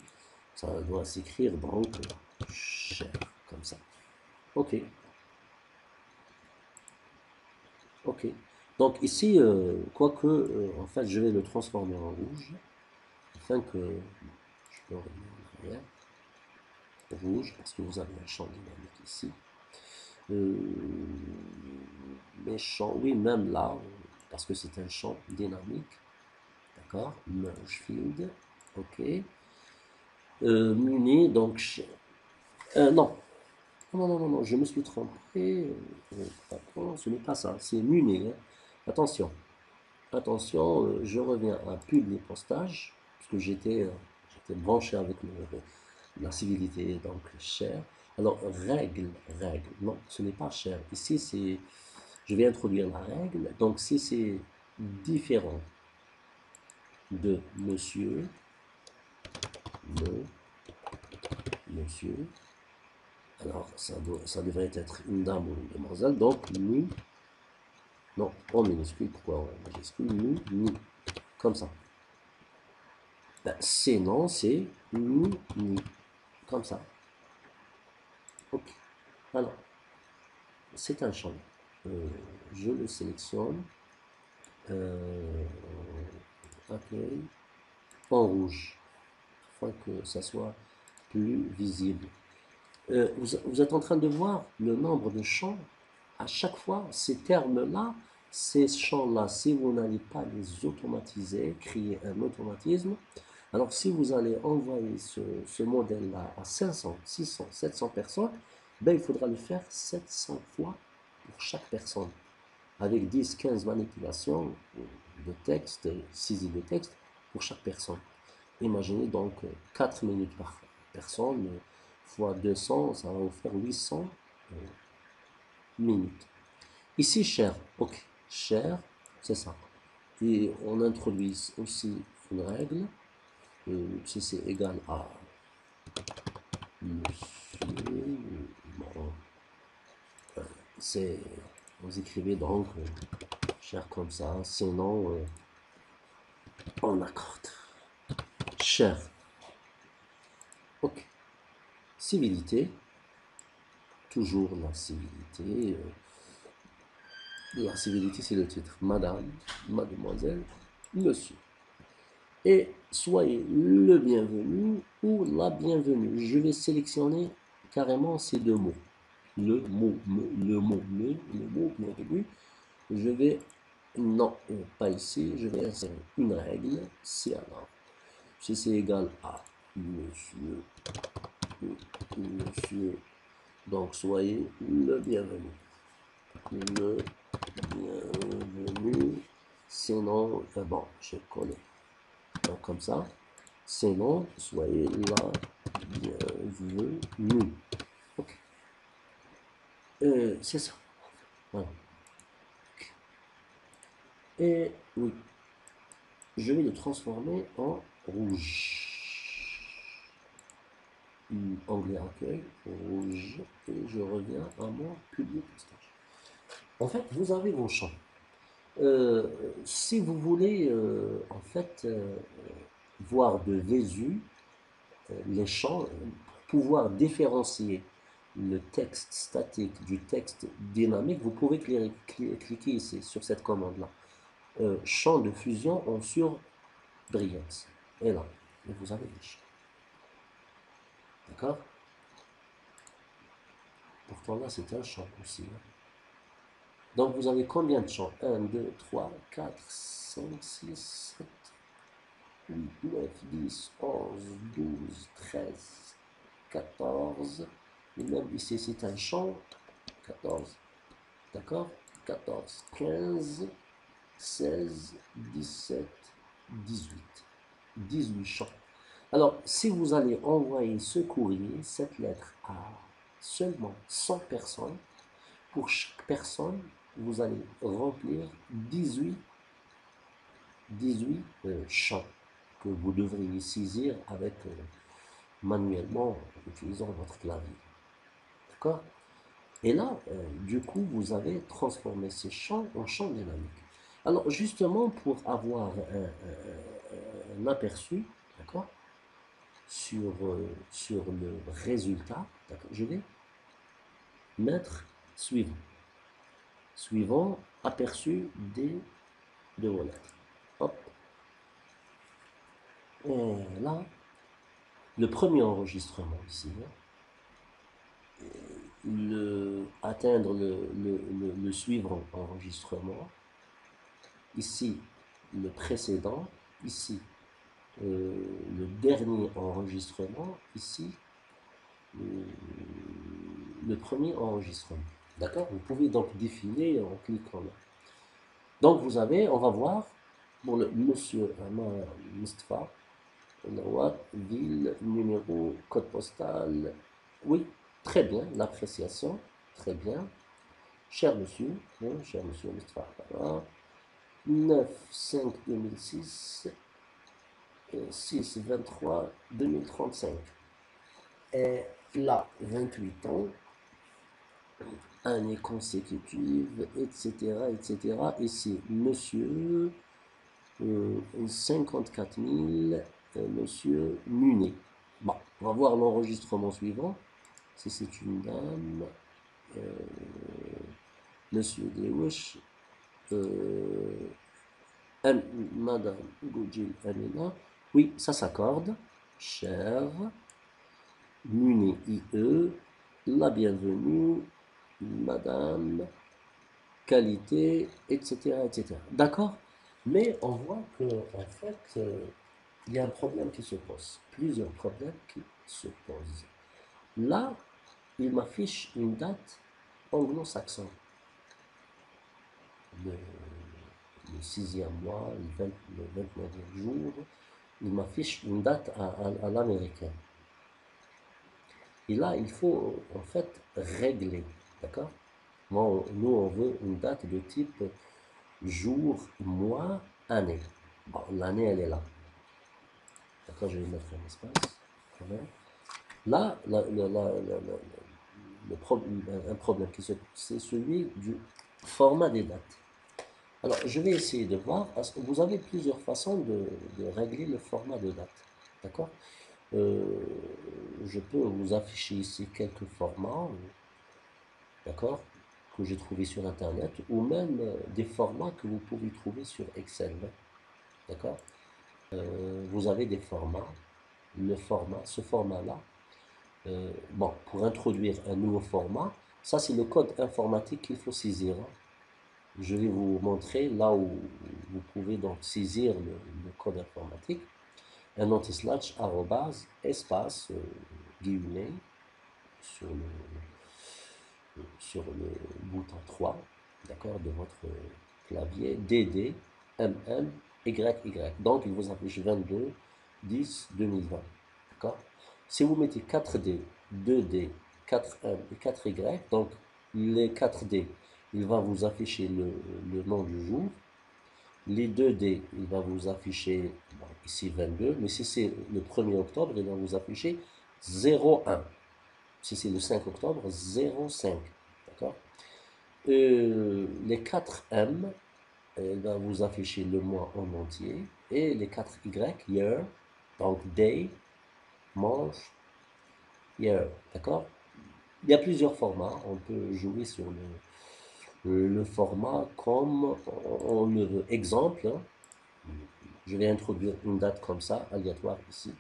ça doit s'écrire donc cher, comme ça. Ok, ok. Donc ici, quoique, en fait, je vais le transformer en rouge, afin que je peux revenir en arrière. Rouge, parce que vous avez un champ dynamique ici. Euh, les champs, oui, même là, parce que c'est un champ dynamique. D'accord. Merge field. Ok. Muni, donc. Non. Non, non, non, non, je me suis trompé. Attends, ce n'est pas ça. C'est muni, hein. Attention. Attention, je reviens à publier postage. Parce que j'étais branché avec la civilité, donc cher. Alors, règle. Non, ce n'est pas cher. Ici, c'est. Je vais introduire la règle. Donc, si c'est différent de monsieur, monsieur, alors ça devrait être une dame ou une demoiselle, donc nu, non, en minuscule, pourquoi en majuscule, nu, comme ça. Ben, c'est non, c'est nu, comme ça. Ok. Alors, c'est un champ. Je le sélectionne. Accueil en rouge, afin que ça soit plus visible. Vous êtes en train de voir le nombre de champs. À chaque fois, ces termes-là, ces champs-là, si vous n'allez pas les automatiser, créer un automatisme, alors si vous allez envoyer ce modèle-là à 500, 600, 700 personnes, ben, il faudra le faire 700 fois pour chaque personne, avec 10, 15 manipulations de texte, saisie de texte pour chaque personne. Imaginez donc 4 minutes par personne, fois 200, ça va vous faire 800 minutes. Ici, cher, ok, cher, c'est ça. Et on introduit aussi une règle, si c'est égal à monsieur, bon, c'est, vous écrivez donc cher comme ça, sinon on accorde. Cher, ok. Civilité, toujours la civilité. La civilité, c'est le titre. Madame, mademoiselle, monsieur. Et soyez le bienvenu ou la bienvenue. Je vais sélectionner carrément ces deux mots. Le mot bienvenue. Je vais, non, pas ici, je vais insérer une règle. Si alors, si c'est égal à monsieur, monsieur, donc soyez le bienvenu. Le bienvenu, sinon, bon, je connais. Donc comme ça, sinon, soyez la bienvenue. Ok. C'est ça. Voilà. Et oui, je vais le transformer en rouge. Anglais accueil, rouge, et je reviens à mon public stage. En fait, vous avez vos champs. Si vous voulez, en fait, voir de visu les champs, pour pouvoir différencier le texte statique du texte dynamique, vous pouvez cliquer ici, sur cette commande-là. Champ de fusion en surbrillance. Et là, vous avez les champs. D'accord? Pourtant là, c'est un champ aussi. Donc vous avez combien de champs? 1, 2, 3, 4, 5, 6, 7, 8, 9, 10, 11, 12, 13, 14. Et même ici, c'est un champ. 14. D'accord? 14, 15, 16, 17, 18. 18 champs. Alors, si vous allez envoyer ce courrier, cette lettre à seulement 100 personnes, pour chaque personne, vous allez remplir 18 champs que vous devriez saisir avec manuellement en utilisant votre clavier. D'accord? Et là, du coup, vous avez transformé ces champs en champs dynamiques. Alors, justement, pour avoir un aperçu, d'accord, sur le résultat, je vais mettre suivant. Suivant, aperçu de vos lettres. Hop. Et là, le premier enregistrement ici, atteindre le suivant enregistrement, ici le précédent, ici le dernier enregistrement, ici le premier enregistrement. D'accord? Vous pouvez donc défiler en cliquant là. Donc vous avez, on va voir, pour le monsieur Mustafa, ville, numéro, code postal. Oui, très bien, l'appréciation, très bien. Cher monsieur, cher monsieur Mustafa, 9-5-2006, 6-23-2035. Et là, 28 ans, année consécutive, etc., etc. Et c'est monsieur 54 000, monsieur Munet. Bon, on va voir l'enregistrement suivant. Si c'est une dame, Monsieur Dewush, Madame Goudjil Amina, oui, ça s'accorde. Cher, Muni IE, la bienvenue, Madame, qualité, etc., etc. D'accord? Mais on voit que en fait, il y a un problème qui se pose. Plusieurs problèmes qui se posent. Là, il m'affiche une date anglo-saxonne. Le, le 6e mois, le 29e jour, il m'affiche une date à l'américaine. Et là, il faut en fait régler, d'accord? Nous, on veut une date de type jour, mois, année. Bon, l'année, elle est là. D'accord, je vais mettre un espace, quand même. Là, un problème qui se pose, c'est celui du format des dates. Alors, je vais essayer de voir, parce que vous avez plusieurs façons de régler le format de date. D'accord? Euh, je peux vous afficher ici quelques formats, d'accord, que j'ai trouvé sur Internet, ou même des formats que vous pouvez trouver sur Excel. D'accord? Vous avez des formats. Ce format-là, bon, pour introduire un nouveau format, ça c'est le code informatique qu'il faut saisir, hein. Je vais vous montrer là où vous pouvez donc saisir le code informatique. Un anti-slash, arrobase, espace, guillemets, sur le bouton 3, d'accord, de votre clavier, DD, MM, YY. Donc, il vous affiche 22, 10, 2020, d'accord. Si vous mettez 4D, 2D, 4M et 4Y, donc les 4D, il va vous afficher le nom du jour. Les 2D, il va vous afficher, bon, ici 22, mais si c'est le 1er octobre, il va vous afficher 01. Si c'est le 5 octobre, 05. D'accord? Les 4M, il va vous afficher le mois en entier. Et les 4Y, year, donc day, month, year. D'accord? Il y a plusieurs formats. On peut jouer sur le format comme on le veut. Exemple, je vais introduire une date comme ça, aléatoire ici.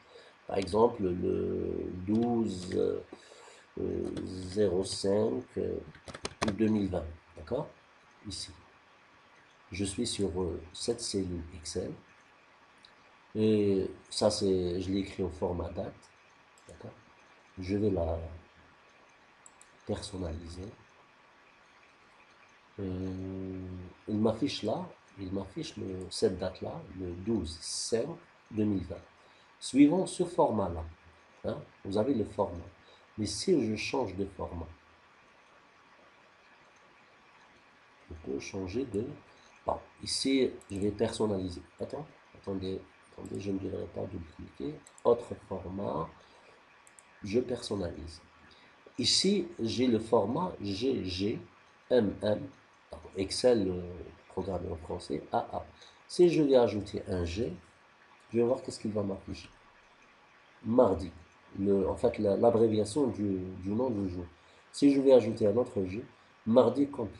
Par exemple, le 12 05 2020. D'accord? Ici. Je suis sur cette cellule Excel. Et ça, je l'ai écrit au format date. D'accord? Je vais la personnaliser. Il m'affiche là, cette date-là, le 12/5/2020. Suivant ce format-là, hein, vous avez le format. Mais si je change de format, je peux changer de... Bon, ici, je vais personnaliser. Attendez, je ne devrais pas dupliquer. Autre format, je personnalise. Ici, j'ai le format GGMM, Excel programmé en français, AA. Si je vais ajouter un G, je vais voir qu'est-ce qu'il va m'afficher. Mardi, en fait l'abréviation du nom du jour. Si je vais ajouter un autre G, mardi complet.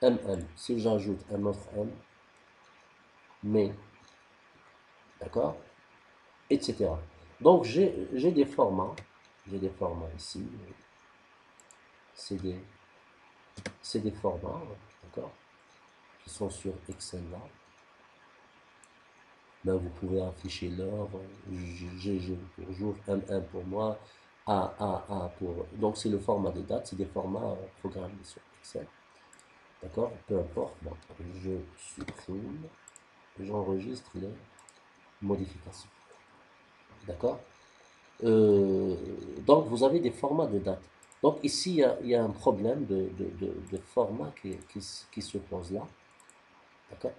MM, si j'ajoute un autre M, mai, d'accord, etc. Donc j'ai des formats ici, c'est des formats, d'accord, qui sont sur Excel là. Là, vous pouvez afficher l'heure, GG pour jour, MM pour mois, A pour... Donc, c'est le format des dates, c'est des formats programmés sur Excel. D'accord? Peu importe. Bon, je supprime, j'enregistre les modifications. D'accord? Donc, vous avez des formats de dates. Donc, ici, il y a un problème de format qui se pose là. D'accord?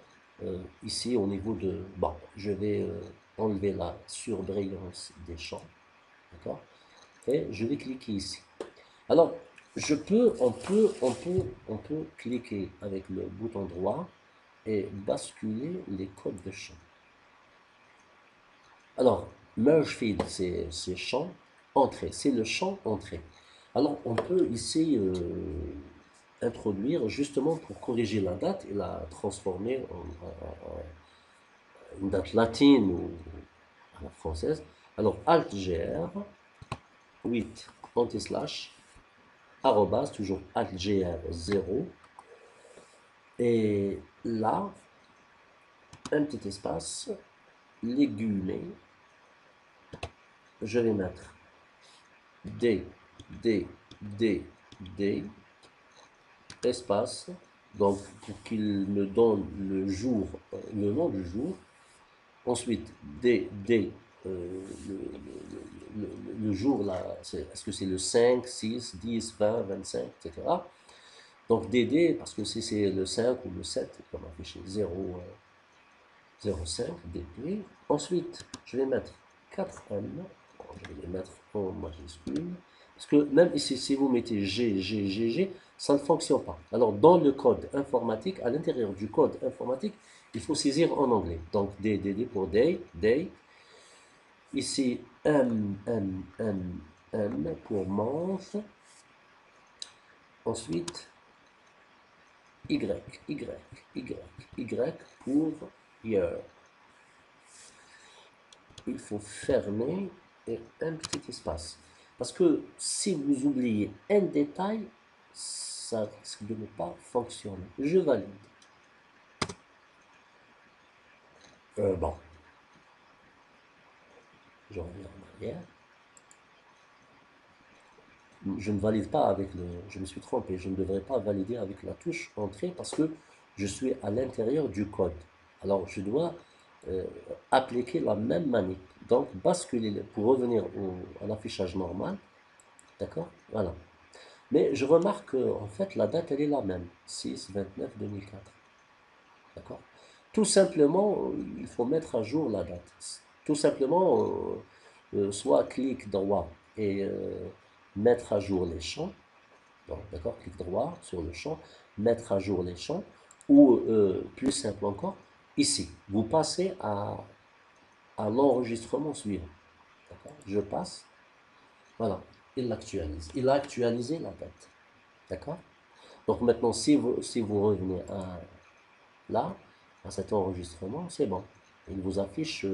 Ici, au niveau de... Bon, je vais enlever la surbrillance des champs. D'accord? Et je vais cliquer ici. Alors, on peut cliquer avec le bouton droit et basculer les codes de champ. Alors, merge field, c'est champ entrée, c'est le champ entrée. Alors, on peut ici introduire, justement pour corriger la date et la transformer en une date latine ou à la française. Alors, Alt-GR, 8, anti-slash, arrobas, toujours Alt-GR 0, et là, un petit espace, légumes, je vais mettre D, D, D, D, espace, donc pour qu'il me donne le jour, le nom du jour. Ensuite, D, le jour là, est-ce que c'est le 5, 6, 10, 20, 25, etc. Donc DD, parce que si c'est le 5 ou le 7, comme affiché 0, 0,5, DP. Ensuite, je vais mettre 4M, je vais les mettre en majuscule, parce que même ici, si vous mettez G, G, G, G, ça ne fonctionne pas. Alors, dans le code informatique, à l'intérieur du code informatique, il faut saisir en anglais. Donc, D, D, D pour day, day. Ici, M, M, M, M pour month. Ensuite, Y, Y, Y, Y pour year. Il faut fermer et un petit espace. Parce que si vous oubliez un détail, ça risque de ne pas fonctionner. Je valide. Bon, je reviens en arrière. Je ne valide pas avec le... Je me suis trompé, je ne devrais pas valider avec la touche entrée parce que je suis à l'intérieur du code. Alors, je dois euh, appliquer la même manip. Donc, basculer pour revenir à l'affichage normal. D'accord? Voilà. Mais je remarque qu'en fait, la date, elle est la même. 6/29/2004. D'accord? Tout simplement, il faut mettre à jour la date. Tout simplement, soit clic droit et mettre à jour les champs. D'accord? Clic droit sur le champ, mettre à jour les champs. Ou plus simple encore, ici, vous passez à l'enregistrement suivant. D'accord? Je passe. Voilà. Il l'actualise. Il a actualisé la date. D'accord? Donc maintenant, si vous revenez là, à cet enregistrement, c'est bon. Il vous affiche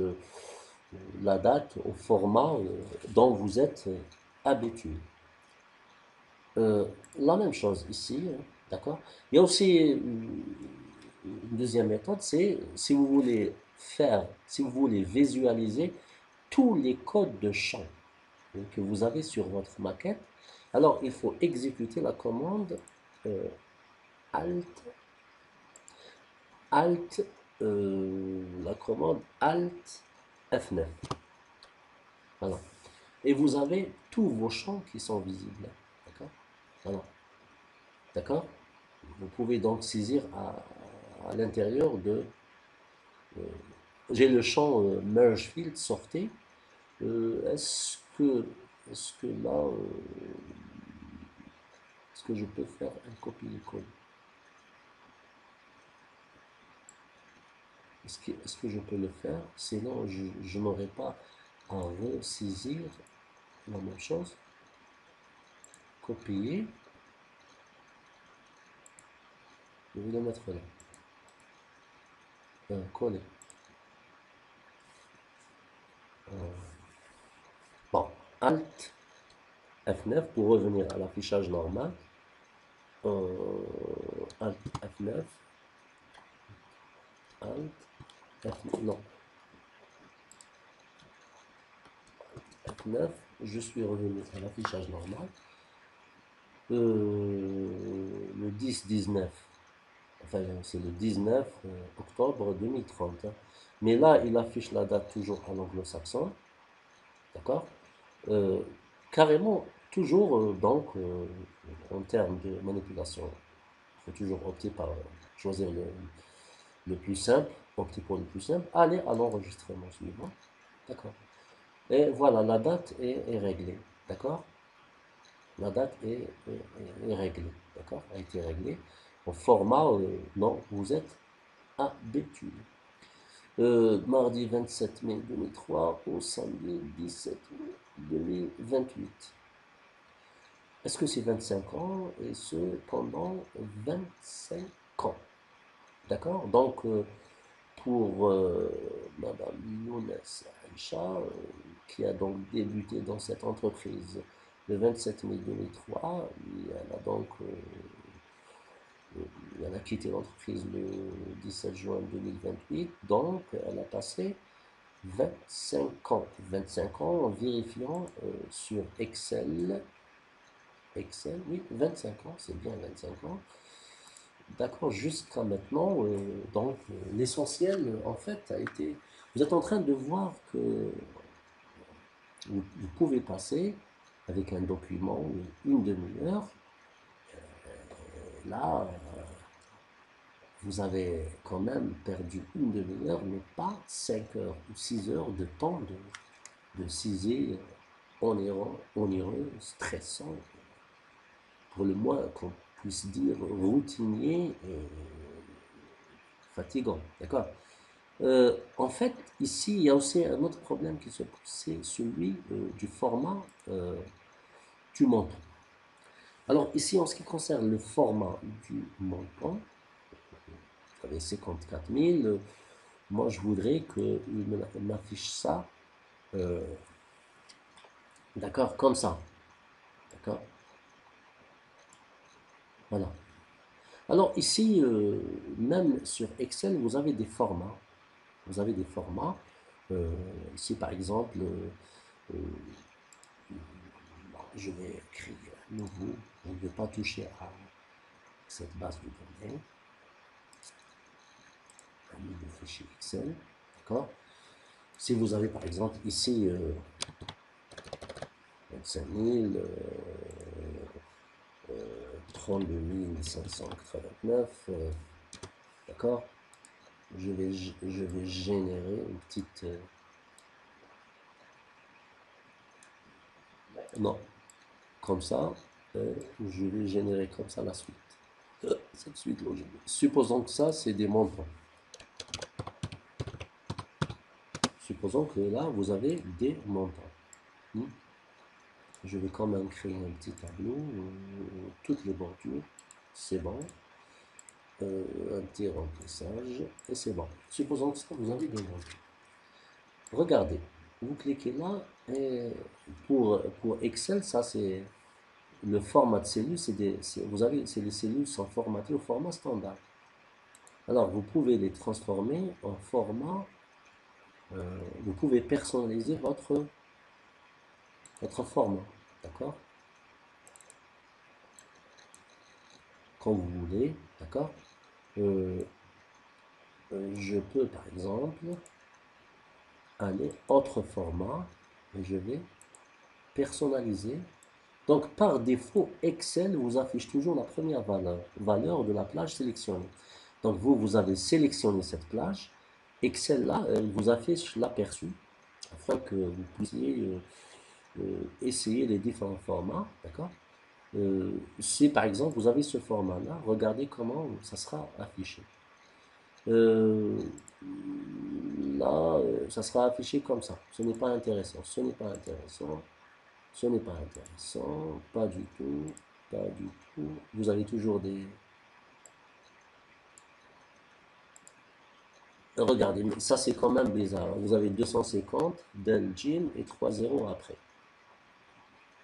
la date au format dont vous êtes habitué. La même chose ici, hein, d'accord? Il y a aussi une deuxième méthode, c'est si vous voulez si vous voulez visualiser tous les codes de champ que vous avez sur votre maquette, alors il faut exécuter la commande Alt Alt, la commande Alt F9. Voilà. Et vous avez tous vos champs qui sont visibles. D'accord? Voilà. D'accord? Vous pouvez donc saisir à l'intérieur de... j'ai le champ Merge Field, sortez. Est-ce que là, est-ce que je peux faire un copier-coller? Est-ce que je peux le faire? Sinon, je n'aurai pas à ressaisir la même chose. Copier. Je vais le mettre là. Coller. Bon, Alt F9 pour revenir à l'affichage normal. Alt F9. Alt F9. Non. F9. Je suis revenu à l'affichage normal. Le 10-19. Enfin, c'est le 19 octobre 2030. Mais là, il affiche la date toujours en anglo-saxon. D'accord? Carrément, toujours, donc, en termes de manipulation, il faut toujours opter par choisir le plus simple, opter pour le plus simple, aller à l'enregistrement suivant. D'accord? Et voilà, la date est réglée. D'accord? La date est réglée. D'accord? A été réglée. Au format, non, vous êtes habitué. Mardi 27 mai 2003 au samedi 17 mai 2028. Est-ce que c'est 25 ans? Et ce, pendant 25 ans. D'accord? Donc, pour Madame Younes Aïcha, qui a donc débuté dans cette entreprise le 27 mai 2003, elle a donc elle a quitté l'entreprise le 17 juin 2028, donc elle a passé 25 ans. 25 ans en vérifiant sur Excel, oui, 25 ans, c'est bien 25 ans. D'accord, jusqu'à maintenant, donc l'essentiel en fait a été, vous êtes en train de voir que vous pouvez passer avec un document une demi-heure. Là, vous avez quand même perdu une demi-heure, mais pas 5 heures ou 6 heures de temps de ciser onéreux, stressant, pour le moins qu'on puisse dire routinier et fatigant. D'accord? En fait, ici, il y a aussi un autre problème qui se pose, c'est celui du format du montant. Alors ici, en ce qui concerne le format du montant, vous avez 54 000, moi je voudrais qu'il m'affiche ça, euh, d'accord, comme ça, d'accord, voilà. Alors ici, même sur Excel, vous avez des formats, vous avez des formats, ici par exemple, je vais créer un nouveau, je ne vais pas toucher à cette base de données, un nouveau fichier Excel, d'accord. Si vous avez par exemple ici 25 000, 32 589, d'accord, je vais générer une petite... non, comme ça, je vais générer comme ça la suite. Cette suite logique. Supposons que ça, c'est des montants. Supposons que là, vous avez des montants. Hmm. Je vais quand même créer un petit tableau, toutes les bordures, c'est bon. Un petit remplissage, et c'est bon. Supposons que ça, vous avez des montants. Regardez, vous cliquez là, et pour Excel, ça c'est le format de cellules, vous avez, les cellules sont formatées au format standard. Alors, vous pouvez les transformer en format, vous pouvez personnaliser votre format, d'accord? Quand vous voulez, d'accord? Euh, je peux, par exemple, aller autre format, et je vais personnaliser. Donc, par défaut, Excel vous affiche toujours la première valeur de la plage sélectionnée. Donc, vous avez sélectionné cette plage. Excel, là, elle vous affiche l'aperçu afin que vous puissiez essayer les différents formats. D'accord? Si, par exemple, vous avez ce format-là, regardez comment ça sera affiché. Euh, Là, ça sera affiché comme ça. Ce n'est pas intéressant. Ce n'est pas intéressant. Ce n'est pas intéressant, pas du tout, pas du tout. Vous avez toujours des... Regardez, mais ça c'est quand même bizarre. Vous avez 250 del Jim et 3 zéros après.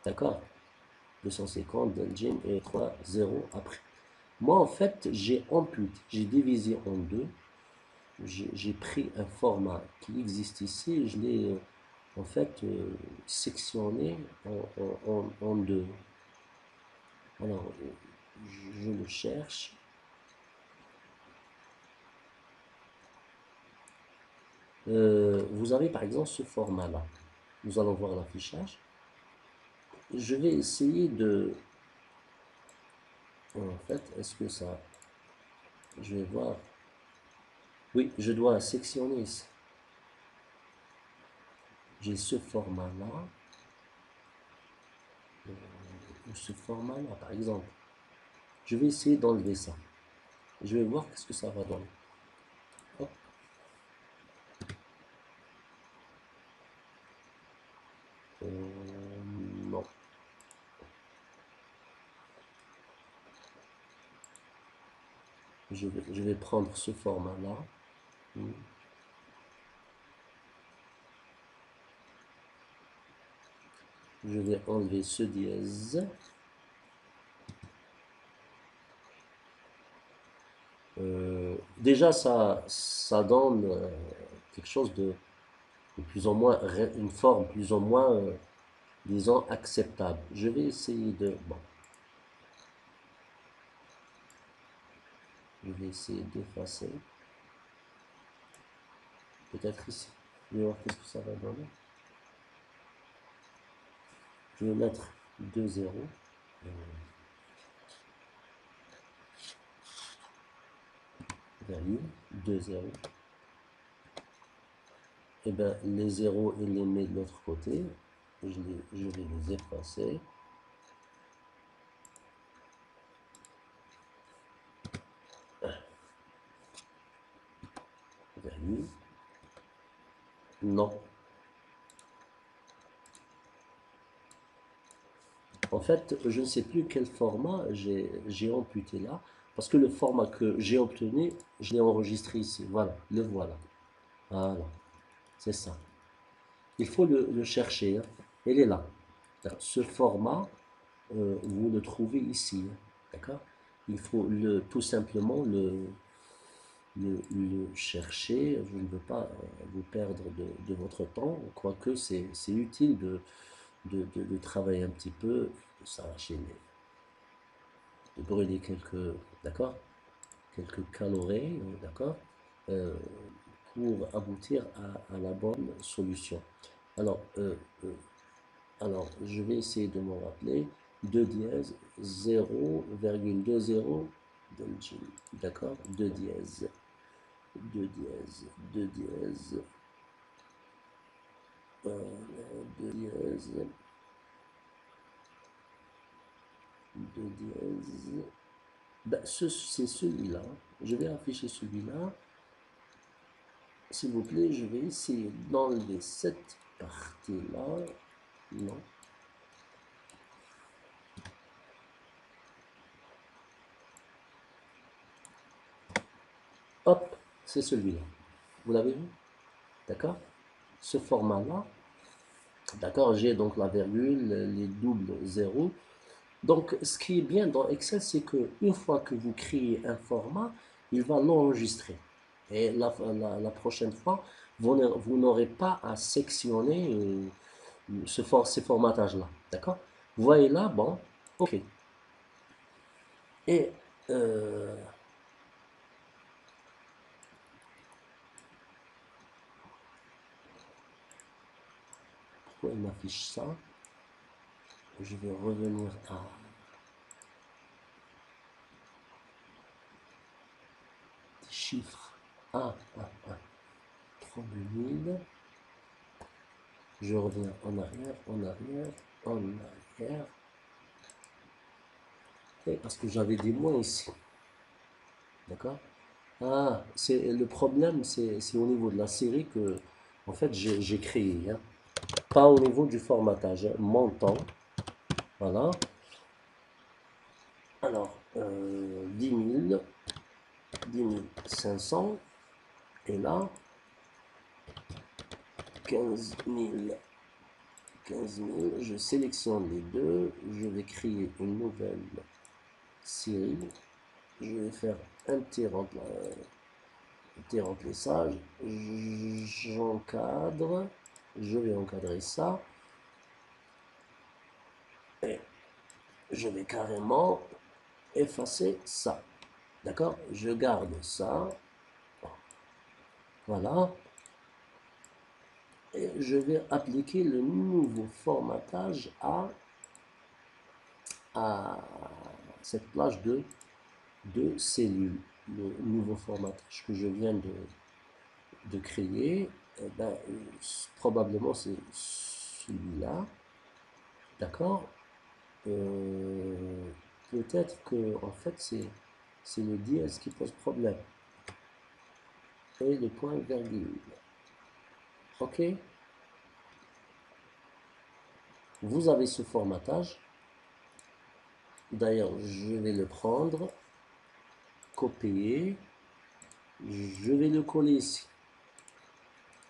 D'accord? 250 del Jim et 3 zéros après. Moi en fait, j'ai amputé, j'ai divisé en deux. J'ai pris un format qui existe ici et je l'ai en fait sectionné en deux. Alors, je le cherche. Vous avez par exemple ce format-là. Nous allons voir l'affichage. Je vais essayer de... En fait, est-ce que ça... Je vais voir. Oui, je dois sectionner ici. J'ai ce format-là. Ou ce format-là, par exemple. Je vais essayer d'enlever ça. Je vais voir ce que ça va donner. Hop. Non. je vais prendre ce format-là. Je vais enlever ce dièse. Déjà, ça donne quelque chose de plus ou moins, une forme plus ou moins, disons, acceptable. Je vais essayer de, bon, je vais essayer d'effacer. Peut-être ici. Je vais voir qu'est-ce que ça va donner. Je vais mettre 2 zéros. Virgule, 2 zéros. Et bien, les zéros, il les met de l'autre côté. Je vais les effacer. Virgule. Non. En fait, je ne sais plus quel format j'ai amputé là, parce que le format que j'ai obtenu, je l'ai enregistré ici. Voilà, le voilà. Voilà, c'est ça. Il faut le chercher, hein. Il est là. Ce format, vous le trouvez ici, hein. D'accord? Il faut tout simplement le chercher. Je ne veux pas vous perdre de votre temps, quoique c'est utile de travailler un petit peu, de s'arracher, de brûler quelques, d'accord, quelques calories, d'accord, euh, pour aboutir à la bonne solution. Alors, je vais essayer de me rappeler. 2 dièse 0,20 d'accord, 2 dièse 2 dièse 2 dièse 2 dièse 2 dièse. Ben, c'est celui-là. Je vais afficher celui-là. S'il vous plaît, je vais essayer d'enlever cette partie-là. Non. Hop, c'est celui-là. Vous l'avez vu? D'accord? Ce format-là. D'accord, j'ai donc la virgule, les doubles zéros. Donc, ce qui est bien dans Excel, c'est que une fois que vous créez un format, il va l'enregistrer. Et la prochaine fois, vous n'aurez pas à sectionner ces formatages-là. D'accord? Vous voyez là, bon, ok. Et pourquoi il m'affiche ça? Je vais revenir à des chiffres. 32 000. Je reviens en arrière, en arrière, en arrière. Et parce que j'avais des moins ici. D'accord? Ah, le problème, c'est au niveau de la série que, en fait, j'ai créé, hein. Pas au niveau du formatage, hein. Montant. Voilà. Alors, 10 000, 10 500. Et là, 15 000. 15 000. Je sélectionne les deux. Je vais créer une nouvelle série. Je vais faire un petit remplissage. J'encadre. Je vais encadrer ça. Et je vais carrément effacer ça. D'accord? Je garde ça. Voilà. Et je vais appliquer le nouveau formatage à cette plage de cellules. Le nouveau formatage que je viens de créer, eh ben, probablement c'est celui-là. D'accord? Peut-être que en fait c'est le dièse qui pose problème. Et le point virgule. Ok? Vous avez ce formatage. D'ailleurs, je vais le prendre, copier, je vais le coller ici.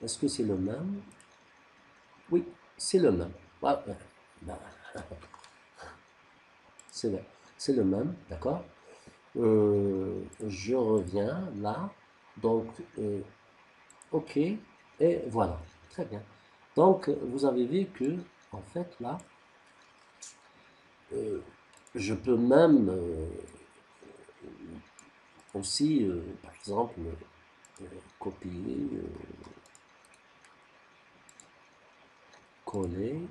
Est-ce que c'est le même? Oui, c'est le même. Voilà. C'est le même, d'accord? Je reviens là. Donc, OK. Et voilà. Très bien. Donc, vous avez vu que, en fait, là, je peux même aussi, par exemple, copier, coller.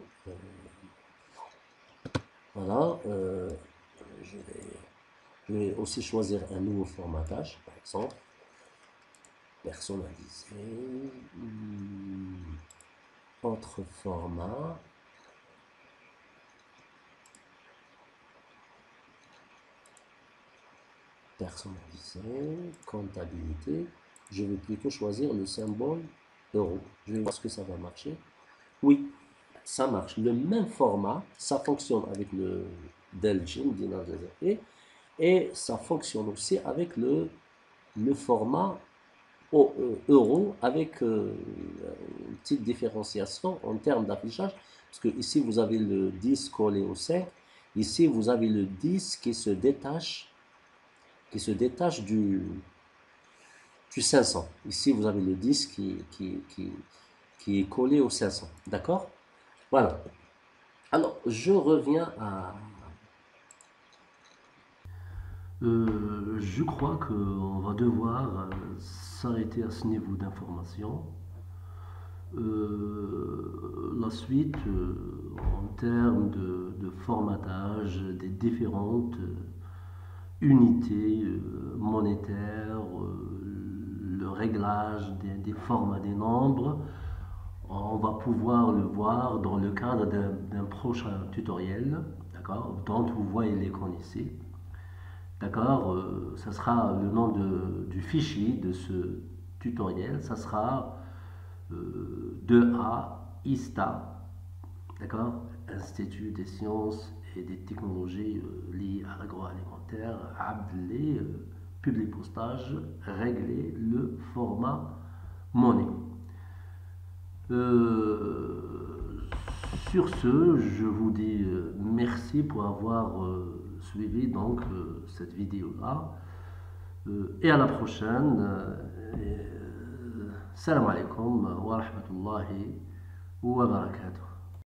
Voilà. Je vais aussi choisir un nouveau formatage, par exemple. Personnaliser. Autre format. Personnaliser. Comptabilité. Je vais plutôt choisir le symbole euro. Je vais voir ce que ça va marcher. Oui, ça marche. Le même format, ça fonctionne avec le Delgin, dinar et ça fonctionne aussi avec le format euro avec une petite différenciation en termes d'affichage. Parce que ici, vous avez le 10 collé au 5. Ici, vous avez le 10 qui se détache du 500. Ici, vous avez le 10 qui est collé au 500. D'accord? Voilà. Alors, je reviens à... je crois qu'on va devoir s'arrêter à ce niveau d'information. La suite, en termes de formatage des différentes unités monétaires, le réglage des formats des nombres, on va pouvoir le voir dans le cadre d'un prochain tutoriel, d'accord, dont vous voyez l'écran ici. D'accord, ça sera le nom du fichier de ce tutoriel, ça sera 2A ISTA, d'accord, Institut des sciences et des technologies liées à l'agroalimentaire, appelé public postage, régler le format monnaie. Sur ce, je vous dis merci pour avoir suivi donc cette vidéo là et à la prochaine. Salam alaikum wa rahmatullahi wa barakatuh.